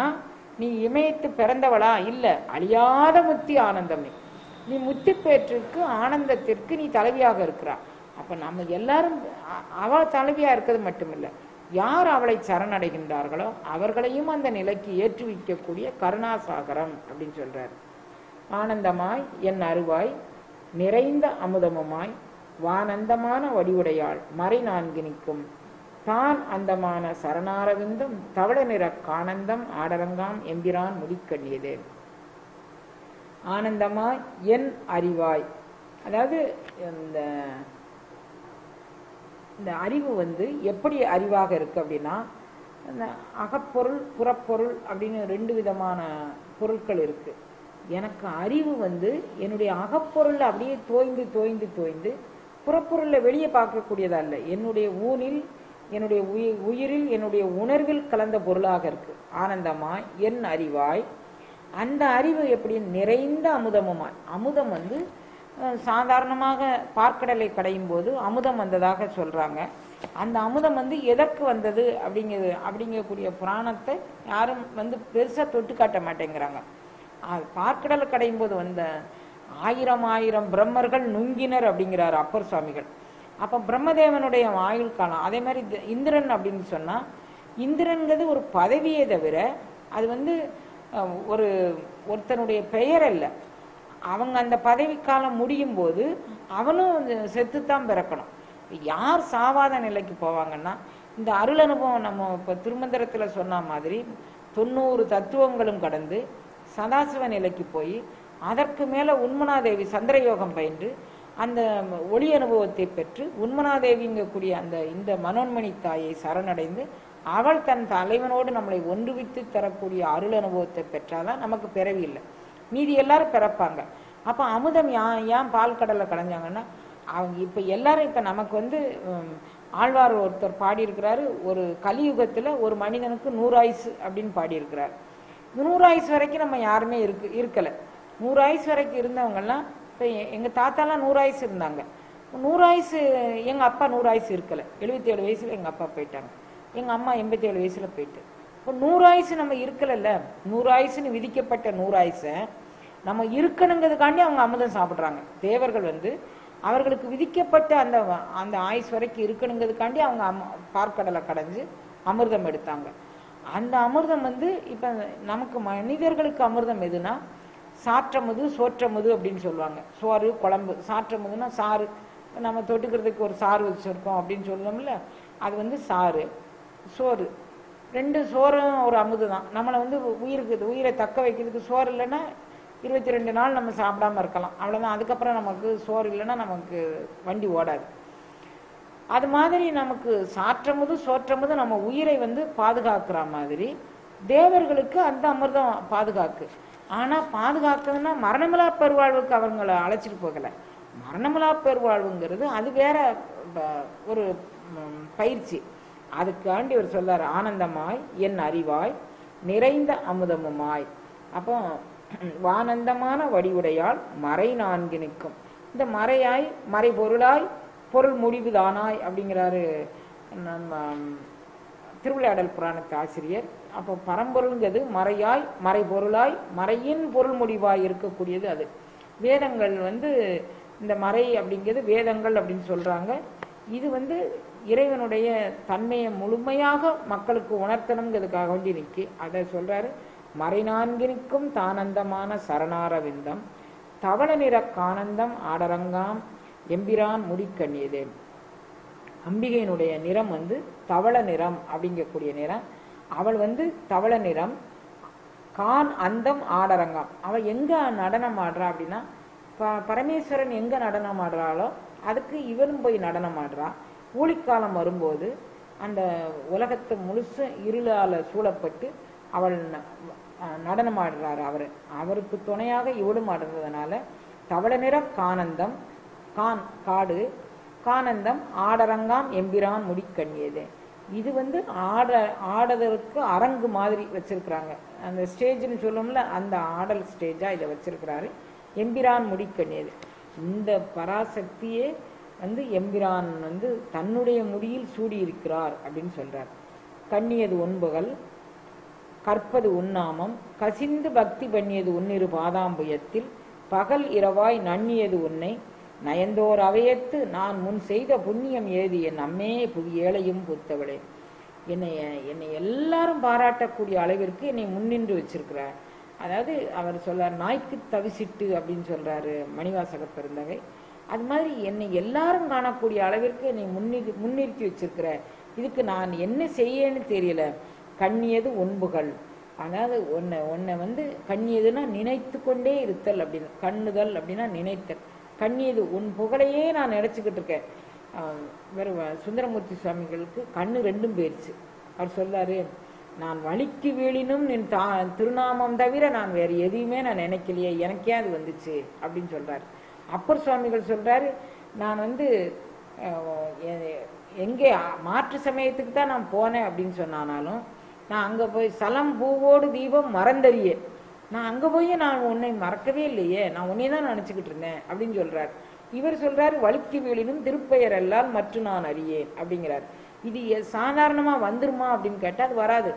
நீ இமயத்து பிறந்தவளா? இல்லை, அழியாத முத்தி ஆனந்தமே. நீ முத்திப்பேற்றுக்கு ஆனந்தத்திற்கு நீ தலைவியாக இருக்கிறா. அப்ப நம்ம எல்லாரும் அவள் தலைவியா இருக்கிறது மட்டுமில்லை, யார் அவளை சரணடைகின்றார்களோ அவர்களையும் அந்த நிலைக்கு ஏற்றுவிக்கக்கூடிய கருணாசாகரம் அப்படின்னு சொல்றார். ஆனந்தமாய் என் அருவாய் நிறைந்த அமுதமுமாய் வானந்தமான வடிவுடையாள் மறை நான்கு நிற்கும் தான் அந்தமான சரணாரவிந்தம் தவள நிற கானந்தம் ஆடரங்காம் எம்பிரான் முடிக்கண்ணியதே. ஆனந்தமாய் என் அறிவாய், அதாவது இந்த அறிவு எப்படி அறிவாக இருக்கு அப்படின்னா, அந்த அகப்பொருள் புறப்பொருள் அப்படின்னு 2 விதமான பொருட்கள் இருக்கு. எனக்கு அறிவு என்னுடைய அகப்பொருள் அப்படியே தோய்ந்து தோய்ந்து தோய்ந்து புறப்பொருள்ல வெளியே பார்க்கக்கூடியதா இல்லை, என்னுடைய ஊனில் என்னுடைய உயிரில் என்னுடைய உணர்வில் கலந்த பொருளாக இருக்கு. ஆனந்தமாய் என் அறிவாய், அந்த அறிவு எப்படி நிறைந்த அமுதமுமாய். அமுதம் சாதாரணமாக பார்க்கடலை கடையும் போது அமுதம் வந்ததாக சொல்றாங்க. அந்த அமுதம் எதற்கு வந்தது அப்படிங்கக்கூடிய புராணத்தை யாரும் பெருசா தொட்டு காட்ட மாட்டேங்கிறாங்க. பார்க்கடலை கடையும் போது வந்த 1000 பிரம்மர்கள் நுங்கினர் அப்படிங்கிறார் அப்பர் சுவாமிகள். அப்ப பிரம்மதேவனுடைய ஆயுள் காலம். அதே மாதிரி இந்திரன் அப்படின்னு சொன்னா, இந்திரன்கிறது ஒரு பதவியே தவிர அது ஒருத்தனுடைய பெயர் அல்ல. அவங்க அந்த பதவி காலம் முடியும் போது அவனும் செத்துத்தான் பிறக்கணும். யார் சாவாத நிலைக்கு போவாங்கன்னா, இந்த அருள் அனுபவம் நம்ம இப்ப திருமந்திரத்துல சொன்ன மாதிரி 90 தத்துவங்களும் கடந்து சதாசிவ நிலைக்கு போய் அதற்கு மேல உண்மனாதேவி சந்திரயோகம் பயின்று அந்த ஒளி அனுபவத்தை பெற்று உண்மனாதேவிங்கக்கூடிய இந்த மனோன்மணி தாயை சரணடைந்து அவள் தன் தலைவனோடு நம்மளை ஒன்றுவித்து தரக்கூடிய அருள் அனுபவத்தை பெற்றாதான் நமக்கு பிறவி இல்லை. மீதி எல்லாரும் பிறப்பாங்க. அப்ப அமுதம் ஏன் பால் கடலை கடைஞ்சாங்கன்னா, அவங்க இப்ப எல்லாரும் இப்ப நமக்கு ஆழ்வார் ஒருத்தர் பாடியிருக்கிறாரு, ஒரு கலியுகத்துல ஒரு மனிதனுக்கு 100 ஆயுசு அப்படின்னு பாடியிருக்கிறார். 100 ஆயுசு வரைக்கும் நம்ம யாருமே இருக்கல. 100 ஆயுசு வரைக்கும் இருந்தவங்க எல்லாம், இப்ப எங்க தாத்தாலாம் 100 ஆயுசு இருந்தாங்க. 100 ஆயுசு எங்க அப்பா 100 ஆயுசு இருக்கல. 77 வயசுல எங்க அப்பா போயிட்டாங்க. எங்க அம்மா 87 வயசுல போயிட்டு. இப்போ 100 ஆயுசு நம்ம இருக்கல. 100 ஆயுசுன்னு விதிக்கப்பட்ட 100 ஆயுசை நம்ம இருக்கணுங்கிறதுக்காண்டி அவங்க அமுதம் சாப்பிட்றாங்க. தேவர்கள் அவர்களுக்கு விதிக்கப்பட்ட அந்த ஆயுசு வரைக்கும் இருக்கணுங்கிறதுக்காண்டி அவங்க பார்க்கடலை கடைஞ்சு அமிர்தம் எடுத்தாங்க. அந்த அமிர்தம் இப்ப நமக்கு மனிதர்களுக்கு அமிர்தம் எதுனா சாற்றமுது சோற்றமுது அப்படின்னு சொல்லுவாங்க. சோறு குழம்பு. சாற்றமுதுன்னா சாறு, நம்ம தொட்டுக்கிறதுக்கு ஒரு சாறு வச்சிருக்கோம் அப்படின்னு சொல்லணும்ல, அது சாறு. சோறு 2 சோறும் ஒரு அமுது தான். நம்மளை உயிரை தக்க வைக்கிறதுக்கு சோறு இல்லைன்னா 22 நாள் நம்ம சாப்பிடாம இருக்கலாம், அவ்வளவுதான். அதுக்கப்புறம் நமக்கு சோறு இல்லைன்னா நமக்கு வண்டி ஓடாது. அது மாதிரி நமக்கு சாற்றமுது சோற்றமுது நம்ம உயிரை பாதுகாக்கிற மாதிரி தேவர்களுக்கு அந்த அமிர்தம் பாதுகாக்கு. ஆனா பாதுகாக்குதுன்னா மரணமில்லா பெருவாழ்வுக்கு அவங்களை அழைச்சிட்டு போகல. மரணமில்லா பெருவாழ்வுங்கிறது அது வேற ஒரு பயிற்சி. அதுக்காண்டி அவர் சொல்றாரு, ஆனந்தமாய் என் அறிவாய் நிறைந்த அமுதமுமாய். அப்போ வானந்தமான வடிவுடையால் மறை 4 நிற்கும். இந்த மறையாய் மறை பொருளாய் பொருள் முடிவு தானாய் அப்படிங்கிறாரு நம்ம திருவிளையாடல் புராணத்து ஆசிரியர். அப்போ பரம்பொருள்ங்கிறது மறையாய் மறை பொருளாய் மறையின் பொருள் முடிவாய் இருக்கக்கூடியது. அது வேதங்கள் இந்த மறை அப்படிங்கிறது வேதங்கள் அப்படின்னு சொல்றாங்க. இது இறைவனுடைய தன்மையை முழுமையாக மக்களுக்கு உணர்த்தணுங்கிறதுக்காக வேண்டி நிற்கி அதை சொல்றாரு. மறை 4 நிற்கும் தானந்தமான சரணாரவிந்தம் தவள நிற கானந்தம் ஆடரங்காம் எம்பிரான் முடிக்கண்ணியதே. அம்பிகையினுடைய நிறம் தவள நிறம் அப்படிங்கக்கூடிய நிறம். அவள் தவள நிறம், கான் அந்தம் ஆடரங்கம். அவள் எங்க நடனம் ஆடுறா அப்படின்னா, பரமேஸ்வரன் எங்க நடனம் ஆடுறாளோ அதுக்கு இவனும் போய் நடனம் ஆடுறா. ஊழிக்காலம் வரும்போது அந்த உலகத்தை முழுசு இருளால சூழப்பட்டு அவள் நடனம் ஆடுறாரு. அவருக்கு துணையாக இவளும் ஆடுறதுனால தவள நிற கானந்தம், காடு கானந்தம் ஆடரங்காம் எம்பிரான் முடிக்கண்ணியது. இது ஆடதற்கு அரங்கு மாதிரி வச்சிருக்கிறாங்க. அந்த ஸ்டேஜ்னு சொல்லும்ல, அந்த ஆடல் ஸ்டேஜா இதை வச்சிருக்கிறாரு. எம்பிரான் முடிக்கண்ணியது. இந்த பராசக்தியே எம்பிரான் தன்னுடைய முடியில் சூடி இருக்கிறார் அப்படின்னு சொல்றார். கண்ணியது ஒன்புகள் கற்பது உன்னாமம் கசிந்து பக்தி பண்ணியது உன்னிரு பாதாம்புயத்தில் பகல் இரவாய் நண்ணியது உன்னை நயந்தோர் அவையத்து நான் முன் செய்த புண்ணியம் ஏது என் அம்மே புதிய ஏழையும் பூத்தவளே. என்னை எல்லாரும் பாராட்டக்கூடிய அளவிற்கு என்னை முன்னின்று வச்சிருக்கிறார். அதாவது அவர் சொல்றார், நாய்க்கு தவிசிட்டு அப்படின்னு சொல்றாரு மணிவாசக பெருந்தகை. அது மாதிரி என்னை எல்லாரும் காணக்கூடிய அளவிற்கு என்னை முன்னிறுத்தி வச்சிருக்கிற, இதுக்கு நான் என்ன செய்யன்னு தெரியல. கண்ணியது ஒன்புகள், அதாவது உன்னை வந்து கண்ணியதுன்னா நினைத்து கொண்டே இருத்தல் அப்படின்னு, கண்ணுதல் அப்படின்னா நினைத்தல். கண்ணியது உன் புகழையே நான் நினைச்சுக்கிட்டு இருக்கேன். வெறும் சுந்தரமூர்த்தி சுவாமிகளுக்கு கண்ணு ரெண்டும் போயிடுச்சு. அவர் சொல்றாரு, நான் வலிக்கு வீழினும் நின் திருநாமம் தவிர நான் வேற எதையுமே நான் நினைக்கலையே, எனக்கே அது வந்துச்சு அப்படின்னு சொல்றாரு. அப்பர் சுவாமிகள் சொல்றாரு, நான் வந்து எங்கே மாற்று சமயத்துக்கு தான் நான் போனேன் அப்படின்னு சொன்னாலும் நான் அங்க போய் சலம் பூவோடு தீபம் மறந்தறியே, நான் அங்க போய் நான் உன்னை மறக்கவே இல்லையே, நான் உன்னை தான் நினைச்சுக்கிட்டு இருந்தேன் அப்படின்னு சொல்றாரு. இவர் சொல்றாரு, வலிக்கு வீழினும் திருப்பெயர் எல்லாம் மற்றும் நான் அறியேன் அப்படிங்கிறார். இது சாதாரணமா வந்துருமா அப்படின்னு கேட்டா அது வராது.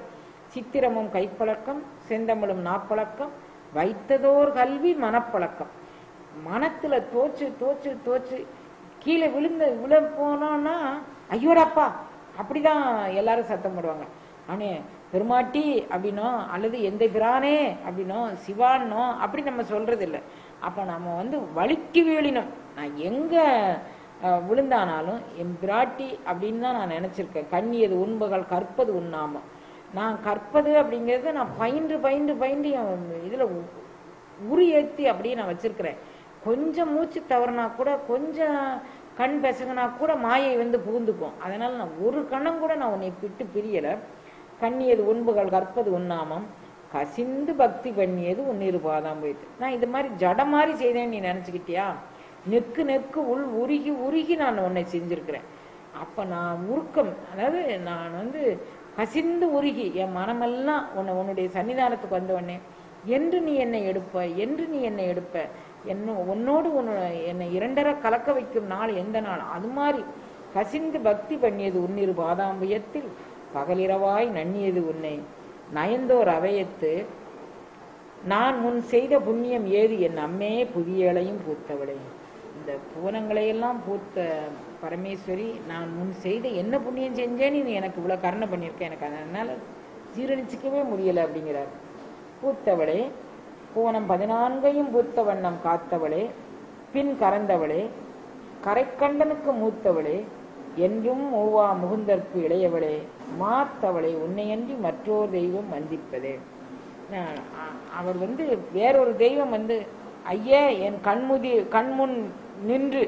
சித்திரமும் கைப்பழக்கம், செந்தமிழும் நாப்பழக்கம், வைத்ததோர் கல்வி மனப்பழக்கம். மனத்துல தோச்சு தோச்சு தோச்சு கீழே விழ போனோம்னா ஐயோடாப்பா அப்படிதான் எல்லாரும் சத்தம் போடுவாங்க. ஆனே பெருமாட்டி அப்படின்னோ அல்லது எந்த பிரானே அப்படின்னோ சிவானோ அப்படி நம்ம சொல்றது இல்லை. அப்ப நம்ம வந்து வலிக்கு வீழினோம், நான் எங்க விழுந்தானாலும் என் பிராட்டி அப்படின்னு தான் நான் நினைச்சிருக்கேன். கண்ணியது உண்புகள் கற்பது உண்ணாம, நான் கற்பது அப்படிங்கிறது நான் பயின்று பயின்று பயின்று இதுல உரி ஏற்றி அப்படியே நான் வச்சிருக்கிறேன். கொஞ்சம் மூச்சு தவறுனா கூட, கொஞ்சம் கண் பெசகுனா கூட மாயை வந்து புகுந்துக்கும். அதனால நான் ஒரு கணம் கூட நான் உன்னை விட்டு பிரியல. கண்ணியது உண்புகள் கற்பது உண்ணாமம், கசிந்து பக்தி பண்ணியது உன்னிரு பாதாம் போயிட்டு. நான் இது மாதிரி ஜட மாதிரி செய்தேன்னு நீ நினைச்சுக்கிட்டியா? நெக்கு நெக்கு உள் உருகி உருகி நான் உன்னை செஞ்சிருக்கிறேன். அப்ப நான் உருக்கம், அதாவது நான் வந்து கசிந்து உருகி என் மனமெல்லாம் உன்னுடைய சன்னிதானத்துக்கு வந்த உடனே என்று நீ என்னை எடுப்ப, என்று நீ என்னை எடுப்ப, உன்னோடு என்னை இரண்டரை கலக்க வைக்கும் நாள் எந்த நாள்? அது மாதிரி கசிந்து பக்தி பண்ணியது உன்னிரு பாதாம்பயத்தில் பகலிரவாய் நண்ணியது உன்னை நயந்தோர் அவையத்து நான் முன் செய்த புண்ணியம் ஏது என் அம்மே புதியளையும் பூத்தவளே. இந்த புவனங்களையெல்லாம் பூத்த பரமேஸ்வரி, நான் முன் செய்த என்ன புண்ணியம் செஞ்சேன்னு நீ எனக்கு இவ்வளவு கருணை பண்ணியிருக்கேன், எனக்கு அதனால ஜீரணிச்சிக்கவே முடியல அப்படிங்கிறார். பூத்தவளே, புவனம் 14 பூத்த வண்ணம் காத்தவளே, பின் கறந்தவளே, கரைக்கண்டனுக்கு மூத்தவளே, என்றும் மூவா முகுந்தற்கு இளையவளே, மாத்தவளை உன்னையன்றி மற்றொரு தெய்வம் வந்திப்பதே. அவர் வந்து வேறொரு தெய்வம் வந்து ஐயா என் கண்முன் நின்று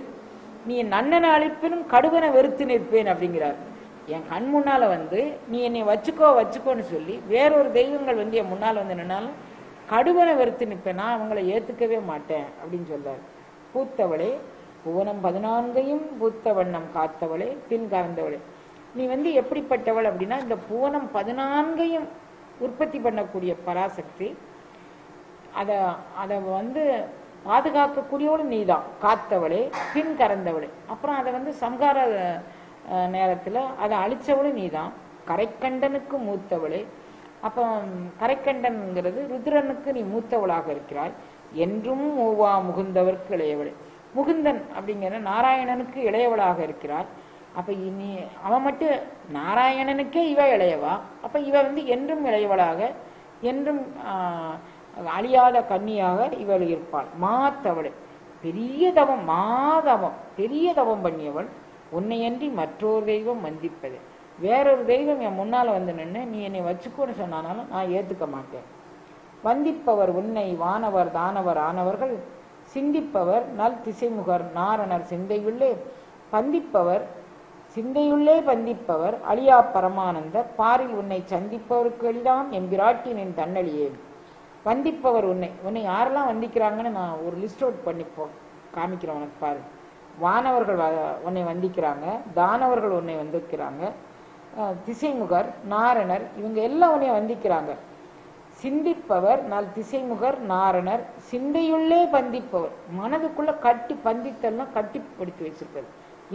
நீ என் அண்ணனை அழிப்பினும் கடுவனை வெறுத்து நிற்பேன் அப்படிங்கிறார். என் கண் முன்னால வந்து நீ என்னை வச்சுக்கோன்னு சொல்லி வேறொரு தெய்வங்கள் வந்து என் முன்னால வந்து நின்னாலும் கடுவனை வெறுத்து நிற்பேன், நான் அவங்களை ஏத்துக்கவே மாட்டேன் அப்படின்னு சொல்றார். பூத்தவளே, புவனம் 14 பூத்த வண்ணம் காத்தவளே, பின் கறந்தவளே. நீ வந்து எப்படிப்பட்டவள் அப்படின்னா, இந்த புவனம் 14 உற்பத்தி பண்ணக்கூடிய பராசக்தி, அதை வந்து பாதுகாக்கக்கூடியவளும் நீதான். காத்தவளே, பின் கறந்தவளே, அப்புறம் அதை வந்து சம்ஹார நேரத்துல அதை அழிச்சவளும் நீதான். கரைக்கண்டனுக்கு மூத்தவளே, அப்போ கரைக்கண்டன்ங்கிறது ருத்ரனுக்கு நீ மூத்தவளாக இருக்கிறாய். என்றும் மூவா முகுந்தவர்க்கு இளையவளே, முகுந்தன் அப்படிங்கிற நாராயணனுக்கு இளையவளாக இருக்கிறார். அப்ப இனி அவன் மட்டும் நாராயணனுக்கே இவ இளையவா, அப்ப இவ வந்து என்றும் இளையவளாக, என்றும் அழியாத கன்னியாக இவள் இருப்பாள். மாத்தவளை, பெரிய தவம், மாதவம், பெரிய தவம் பண்ணியவள். உன்னையன்றி மற்றொரு தெய்வம் வந்திப்பது, வேறொரு தெய்வம் என் முன்னால வந்து நின்று நீ என்னை வச்சுக்கோன்னு சொன்னாலும் நான் ஏத்துக்க மாட்டேன். வந்திப்பவர் உன்னை வானவர் தானவர் ஆனவர்கள், சிந்திப்பவர் நல் திசைமுகர் நாரணர் சிந்தையுள்ளே பந்திப்பவர், சிந்தையுள்ளே பந்திப்பவர் அழியா பரமானந்தர், பாரில் உன்னை சந்திப்பவருக்கு எளிதாம் எம்பிராட்டினின் தன்னழியே. வந்திப்பவர் உன்னை யாரெல்லாம் வந்திக்கிறாங்கன்னு நான் ஒரு லிஸ்ட் அவுட் பண்ணிப்போம் காமிக்கிறேன் உனக்கு பாரு. வானவர்கள் உன்னை வந்திக்கிறாங்க, தானவர்கள் உன்னை வந்திருக்கிறாங்க, திசைமுகர் நாரணர் இவங்க எல்லாம் உன்னை வந்திக்கிறாங்க. சிந்திப்பவர் நல் திசைமுகர் நாரணர், சிந்தையுள்ளே பந்திப்பவர், மனதுக்குள்ள கட்டி பந்தித்தல்னா கட்டிப்படுத்தி வச்சிருக்கிறது,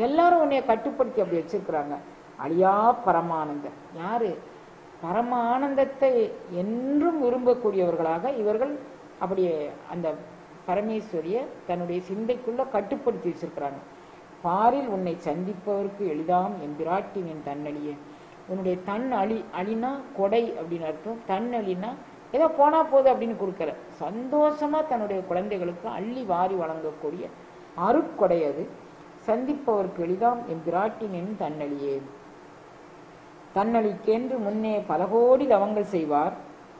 எல்லாரும் உன்னைய கட்டுப்படுத்தி அப்படி வச்சிருக்கிறாங்க. அழியா பரமானந்தர், யாரு? பரம ஆனந்தத்தை என்றும் விரும்பக்கூடியவர்களாக இவர்கள் அப்படியே அந்த பரமேஸ்வரிய தன்னுடைய சிந்தைக்குள்ள கட்டுப்படுத்தி வச்சிருக்கிறாங்க. பாரில் உன்னை சந்திப்பவருக்கு எளிதாம் எம்பிராட்டினின் தன்னழியே. உன்னுடைய தன் அழினா கொடை அப்படின்னு அர்த்தம். தன் அழினா ஏதோ போனா போது அப்படின்னு கொடுக்கல, சந்தோஷமா தன்னுடைய குழந்தைகளுக்கு அள்ளி வாரி வழங்கக்கூடிய அருட்கொடை அது. சந்திப்பவருக்கு எளிதாம் எம்பிராட்டினின் தன்னழியே. தன்னழிக்கென்று முன்னே பல கோடி தவங்கள் செய்வார்,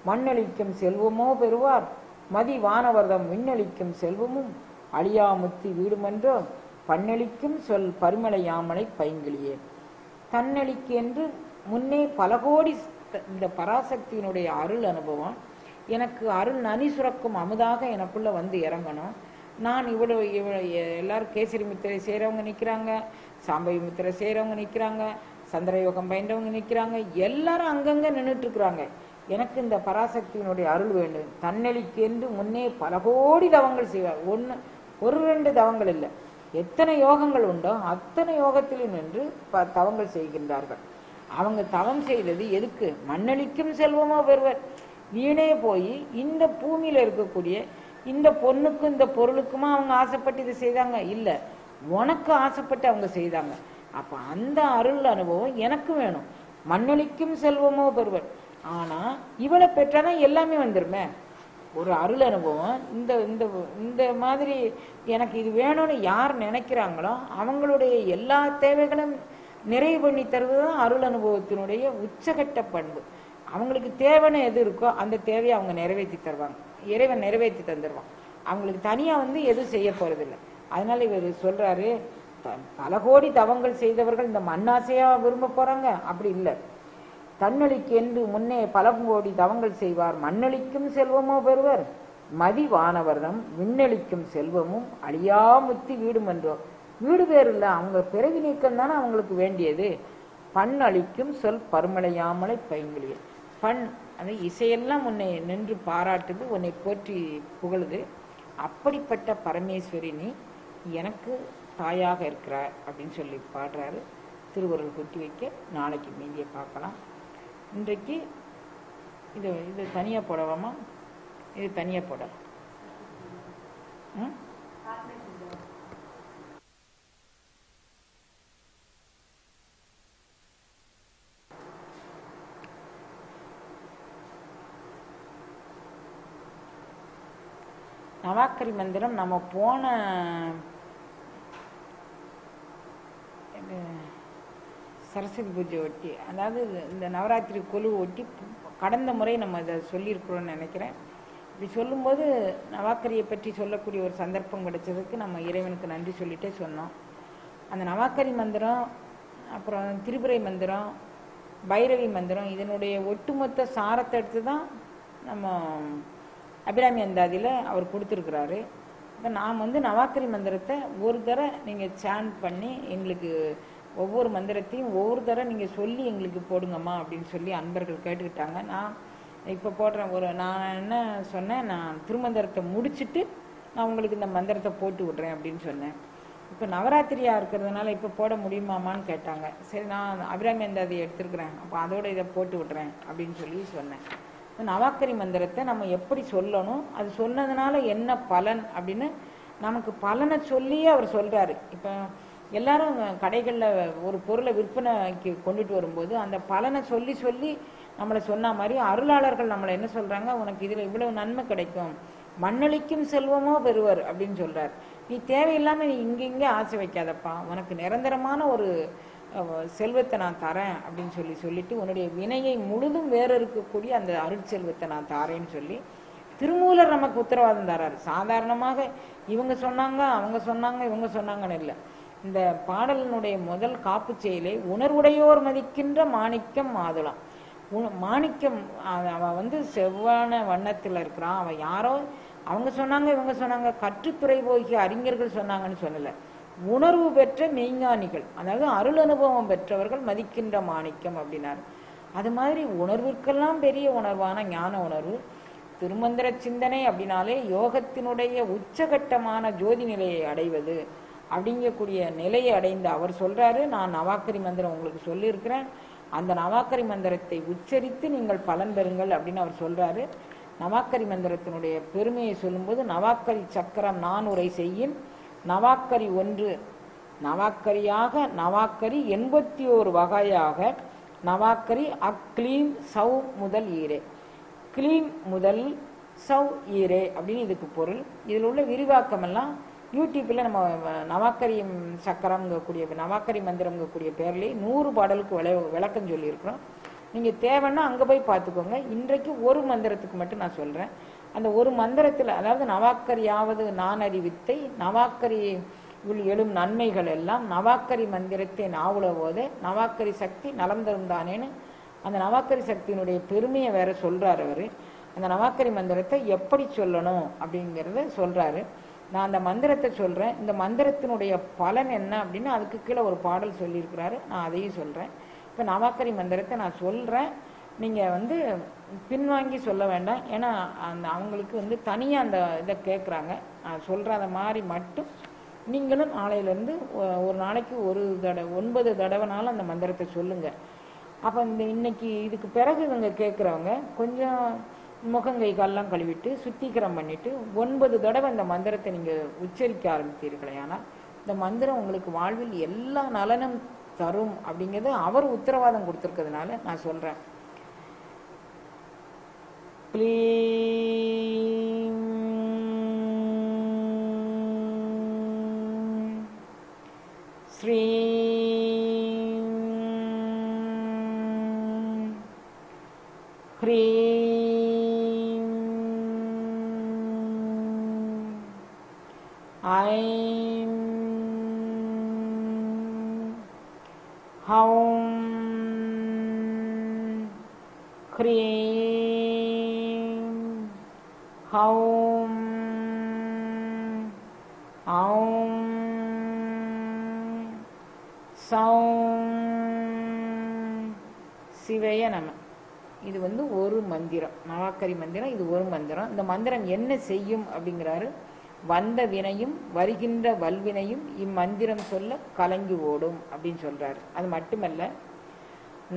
மண்ணளிக்கும் செல்வமோ பெறுவார், மதி வானவர்தம் விண்ணளிக்கும் செல்வமும் அழியாமுத்தி வீடுமென்றோ பண்ணளிக்கும் சொல் பருமலை யாமலை பைங்கிலியே. தன்னழிக்கு என்று முன்னே பல கோடி இந்த பராசக்தியினுடைய அருள் அனுபவம் எனக்கு அருள் நனி சுரக்கும் அமுதாக எனக்குள்ள வந்து இறங்கணும். நான் இவ்வளவு எல்லாரும் கேசரி முத்திரை செய்கிறவங்க நிற்கிறாங்க, சாம்பவி முத்திரை செய்கிறவங்க நிற்கிறாங்க, சந்திரயோகம் பயின்றவங்க நிற்கிறாங்க, எல்லாரும் அங்கங்கே நின்றுட்டு இருக்கிறாங்க. எனக்கு இந்த பராசக்தியினுடைய அருள் வேண்டும். தன்னழிக்கு என்று முன்னே பல கோடி தவங்கள் செய்வார். ஒரு ரெண்டு தவங்கள் இல்லை, எத்தனை யோகங்கள் உண்டோ அத்தனை யோகத்திலும் நின்று தவங்கள் செய்கின்றார்கள். அவங்க தவம் செய்தது எதுக்கு? மண்ணளிக்கும் செல்வமோ பெறுவர். வீணே போய் இந்த பூமியில இருக்கக்கூடிய இந்த பொண்ணுக்கும் இந்த பொருளுக்குமா அவங்க ஆசைப்பட்டு இதை செய்தாங்க? இல்லை, உனக்கு ஆசைப்பட்டு அவங்க செய்தாங்க. அப்ப அந்த அருள் அனுபவம் எனக்கு வேணும். மண்ணளிக்கும் செல்வமோ பெறுவர். ஆனா இவளை பெற்றாதான் எல்லாமே வந்துருமே. ஒரு அருள் அனுபவம் இந்த இந்த இந்த மாதிரி எனக்கு இது வேணும்னு யார் நினைக்கிறாங்களோ அவங்களுடைய எல்லா தேவைகளும் நிறைவு பண்ணி தருவதுதான் அருள் அனுபவத்தினுடைய உச்சகட்ட பண்பு. அவங்களுக்கு தேவைன்னு எது இருக்கோ அந்த தேவையை அவங்க நிறைவேற்றி தருவாங்க, இறைவன் நிறைவேற்றி தந்துடுவான். அவங்களுக்கு தனியா எதுவும் செய்ய போறதில்லை. அதனால இவர் சொல்றாரு, பல கோடி தவங்கள் செய்தவர்கள் இந்த மண்ணாசையா விரும்ப போறாங்க? அப்படி இல்லை. தன்னழிக்கு என்று முன்னே பல கோடி தவங்கள் செய்வார், மண்ணளிக்கும் செல்வமோ பெறுவர், மதி வானவர்தம் விண்ணளிக்கும் செல்வமும் அழியாமுத்தி வீடும் என்றோ. வீடு பேர் இல்லை, அவங்க பிறவி நீக்கம் தானே அவங்களுக்கு வேண்டியது. பண் அளிக்கும் சொல் பருமலையாமலை பைங்கிலிய. பண் அந்த இசையெல்லாம் உன்னை நின்று பாராட்டுது, உன்னை போற்றி புகழுது. அப்படிப்பட்ட பரமேஸ்வரி நீ எனக்கு தாயாக இருக்கிறார் அப்படின்னு சொல்லி பாடுறாரு. திருவருள் கொட்டி வைக்க நாளைக்கு மீதியை பார்க்கலாம். இன்றைக்கு இது தனியாக போடவாமா? இது தனியாக போடலாம். நவாக்கரி மந்திரம் நம்ம போன சரஸ்வதி பூஜை ஒட்டி, அதாவது இந்த நவராத்திரி கொலு ஒட்டி கடந்த முறை நம்ம அதை சொல்லியிருக்கிறோம்னு நினைக்கிறேன். இப்படி சொல்லும்போது நவாக்கரியை பற்றி சொல்லக்கூடிய ஒரு சந்தர்ப்பம் கிடைச்சதுக்கு நம்ம இறைவனுக்கு நன்றி சொல்லிட்டே சொன்னோம். அந்த நவாக்கரி மந்திரம், அப்புறம் திரிபுரை மந்திரம், பைரவி மந்திரம், இதனுடைய ஒட்டுமொத்த சாரத்தை எடுத்து தான் நம்ம அபிராமி அந்தாதியில் அவர் கொடுத்துருக்கிறாரு. இப்போ நாம் நவாக்கரி மந்திரத்தை ஒரு தடவை நீங்கள் சேன் பண்ணி எங்களுக்கு ஒவ்வொரு மந்திரத்தையும் ஒவ்வொரு தடவை நீங்கள் சொல்லி எங்களுக்கு போடுங்கம்மா அப்படின்னு சொல்லி அன்பர்கள் கேட்டுக்கிட்டாங்க. நான் இப்போ போடுறேன். நான் என்ன சொன்னேன், நான் திருமந்திரத்தை முடிச்சுட்டு நான் உங்களுக்கு இந்த மந்திரத்தை போட்டு விட்றேன் அப்படின்னு சொன்னேன். இப்போ நவராத்திரியாக இருக்கிறதுனால இப்போ போட முடியுமாமான்னு கேட்டாங்க. சரி, நான் அபிராமி அந்தாதியை எடுத்துருக்குறேன், அப்போ அதோட இதை போட்டு விட்றேன் அப்படின்னு சொல்லி சொன்னேன். நவாக்கரி மந்திரத்தை நம்ம எப்படி சொல்லணும், அது சொன்னதுனால என்ன பலன் அப்படின்னு நமக்கு பலனை சொல்லியே அவர் சொல்கிறாரு. இப்போ எல்லாரும் கடைகளில் ஒரு பொருளை விற்பனைக்கு கொண்டுட்டு வரும்போது அந்த பலனை சொல்லி சொல்லி நம்மளை சொன்ன மாதிரி அருளாளர்கள் நம்மளை என்ன சொல்கிறாங்க, உனக்கு இதில் இவ்வளவு நன்மை கிடைக்கும், மண்ணளிக்கும் செல்வமோ பெறுவர் அப்படின்னு சொல்கிறார். நீ தேவையில்லாமல் நீ இங்கே ஆசை வைக்காதப்பா, உனக்கு நிரந்தரமான ஒரு செல்வத்தை நான் தரேன் அப்படின்னு சொல்லிட்டு உன்னுடைய வினையை முழுதும் வேற இருக்கக்கூடிய அந்த அருட்செல்வத்தை நான் தாரேன்னு சொல்லி திருமூலர் நமக்கு உத்தரவாதம் தராரு. சாதாரணமாக இவங்க சொன்னாங்க, அவங்க சொன்னாங்க, இவங்க சொன்னாங்கன்னு இல்லை. இந்த பாடலினுடைய முதல் காப்பு செயலை உணர்வுடையோர் மதிக்கின்ற மாணிக்கம் மாதுளம். மாணிக்கம் அவன் செவ்வான வண்ணத்தில் இருக்கிறான். அவன் யாரோ அவங்க சொன்னாங்க, இவங்க சொன்னாங்க, கற்றுத்துறை போகிய அறிஞர்கள் சொன்னாங்கன்னு சொல்லலை. உணர்வு பெற்ற மெய்ஞானிகள், அதாவது அருள் அனுபவம் பெற்றவர்கள் மதிக்கின்ற மாணிக்கம் அப்படின்னாரு. அது மாதிரி உணர்விற்கெல்லாம் பெரிய உணர்வான ஞான உணர்வு திருமந்திர சிந்தனை அப்படின்னாலே யோகத்தினுடைய உச்சகட்டமான ஜோதி நிலையை அடைவது அப்படிங்கக்கூடிய நிலையை அடைந்த அவர் சொல்றாரு, நான் நவாக்கரி மந்திரம் உங்களுக்கு சொல்லியிருக்கிறேன், அந்த நவாக்கரி மந்திரத்தை உச்சரித்து நீங்கள் பலன் பெறுங்கள் அப்படின்னு அவர் சொல்றாரு. நவாக்கரி மந்திரத்தினுடைய பெருமையை சொல்லும்போது நவாக்கரி சக்கரம் 4 செய்யின் நவாக்கரி 1 நவாக்கரியாக நவாக்கரி 81 வகையாக நவாக்கரி அக்லீம் சவ் முதல் ஈரே கிளீம் முதல் சவ் ஈரே அப்படின்னு இதுக்கு பொருள். இதில் உள்ள விரிவாக்கம் எல்லாம் யூடியூப்பில் நம்ம நவாக்கரி சக்கரம்ங்கக்கூடிய நவாக்கரி மந்திரம்ங்கக்கூடிய பேர்லேயே 100 பாடலுக்கு விளக்கம் சொல்லியிருக்கிறோம். நீங்கள் தேவைன்னா அங்கே போய் பார்த்துக்கோங்க. இன்றைக்கு ஒரு மந்திரத்துக்கு மட்டும் நான் சொல்கிறேன். அந்த ஒரு மந்திரத்தில் அதாவது நவாக்கரியாவது நான் அறிவித்தை நவாக்கரி எழும் நன்மைகள் எல்லாம் நவாக்கரி மந்திரத்தை நாவுல போதே நவாக்கரி சக்தி நலம் தரும் தானேன்னு அந்த நவாக்கரி சக்தியினுடைய பெருமையை வேற சொல்றாரு அவரு. அந்த நவாக்கரி மந்திரத்தை எப்படி சொல்லணும் அப்படிங்கிறத சொல்றாரு. நான் அந்த மந்திரத்தை சொல்றேன். இந்த மந்திரத்தினுடைய பலன் என்ன அப்படின்னு அதுக்கு கீழே ஒரு பாடல் சொல்லியிருக்கிறாரு. நான் அதையும் சொல்றேன். இப்போ நவாக்கரி மந்திரத்தை நான் சொல்றேன். நீங்க பின்வாங்கி சொல்ல வேண்டாம். ஏன்னா அவங்களுக்கு தனியாக அந்த இதை கேட்குறாங்க. நான் சொல்கிறத மாதிரி மட்டும் நீங்களும் நாளையிலேருந்து ஒரு நாளைக்கு 9 தடவைனாலும் அந்த மந்திரத்தை சொல்லுங்க. அப்போ இன்னைக்கு இதுக்கு பிறகு இவங்க கேட்குறவங்க கொஞ்சம் முகங்கை காலெல்லாம் கழுவிட்டு சுத்திகரம் பண்ணிட்டு 9 தடவை இந்த மந்திரத்தை நீங்கள் உச்சரிக்க ஆரம்பித்தீர்களே ஆனால் இந்த மந்திரம் உங்களுக்கு வாழ்வில் எல்லா நலனும் தரும் அப்படிங்கிறது அவர் உத்தரவாதம் கொடுத்துருக்கிறதுனால நான் சொல்கிறேன். ஸ்ரீ ஹ்ரீம் ஐம் ஹௌம் ஹ்ரீம் ஹௌம் ஔம் சௌம் சிவய நம. இது ஒரு மந்திரம், நவாக்கரி மந்திரம். இது ஒரு மந்திரம். இந்த மந்திரம் என்ன செய்யும் அப்படிங்கிறாரு. வந்த வினையும் வருகின்ற வல்வினையும் இம்மந்திரம் சொல்ல கலங்கி ஓடும் அப்படின்னு சொல்றாரு. அது மட்டுமல்ல,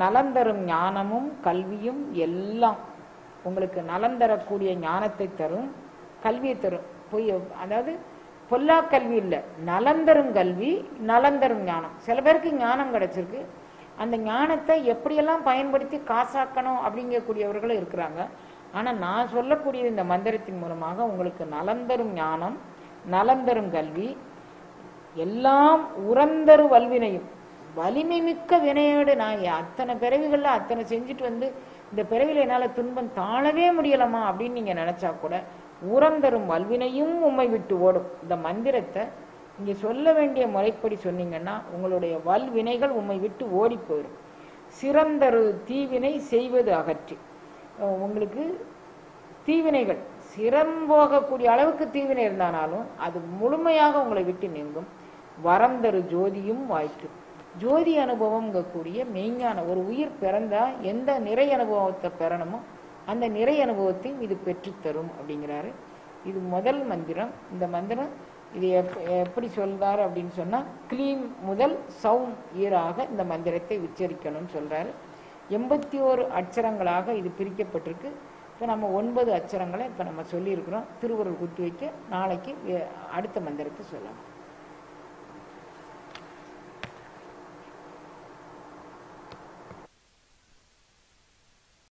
நலம் தரும் ஞானமும் கல்வியும் எல்லாம் உங்களுக்கு நலம் தரக்கூடிய ஞானத்தை தரும், கல்வியை தரும். அதாவது பொல்லா கல்வி இல்லை, நலம் தரும் கல்வி, நலம் தரும் ஞானம். சில பேருக்கு ஞானம் கிடைச்சிருக்கு, அந்த ஞானத்தை எப்படியெல்லாம் பயன்படுத்தி காசாக்கணும் அப்படிங்கக்கூடியவர்களும் இருக்கிறாங்க. ஆனால் நான் சொல்லக்கூடிய இந்த மந்திரத்தின் மூலமாக உங்களுக்கு நலம் தரும் ஞானம், நலம் தரும் கல்வி, எல்லாம் உறந்தரு வல்வினையும் வலிமை மிக்க வினையோடு நான் அத்தனை பிறவிகளில் அத்தனை செஞ்சுட்டு இந்த பிறவியில் என்னால் துன்பம் தாழவே முடியலாமா அப்படின்னு நீங்கள் நினச்சா கூட உறந்தரும் வல்வினையும் உம்மை விட்டு ஓடும். இந்த மந்திரத்தை இங்கே சொல்ல வேண்டிய முறைப்படி சொன்னீங்கன்னா உங்களுடைய வல்வினைகள் உம்மை விட்டு ஓடி போயிடும். சிறந்தரு தீவினை செய்வது அகற்றி, உங்களுக்கு தீவினைகள் சிறம்போகக்கூடிய அளவுக்கு தீவினை இருந்தானாலும் அது முழுமையாக உங்களை விட்டு நீங்கும். வரந்தரு ஜோதியும் வாய்க்கு, ஜோதி அனுபவம் கூடிய மெய்ஞான ஒரு உயிர் பிறந்தா எந்த நிறை அனுபவத்தை பெறணுமோ அந்த நிறை அனுபவத்தையும் இது பெற்றுத்தரும் அப்படிங்கிறாரு. இது முதல் மந்திரம். இந்த மந்திரம் இது எப்படி சொல்றாரு அப்படின்னு சொன்னா, கிளீம் முதல் சவும் ஈராக இந்த மந்திரத்தை உச்சரிக்கணும்னு சொல்றாரு. 81 அட்சரங்களாக இது பிரிக்கப்பட்டிருக்கு. இப்போ நம்ம 9 அட்சரங்களை இப்போ நம்ம சொல்லியிருக்கிறோம். திருவருள் குத்தி வைக்க நாளைக்கு அடுத்த மந்திரத்தை சொல்லலாம்.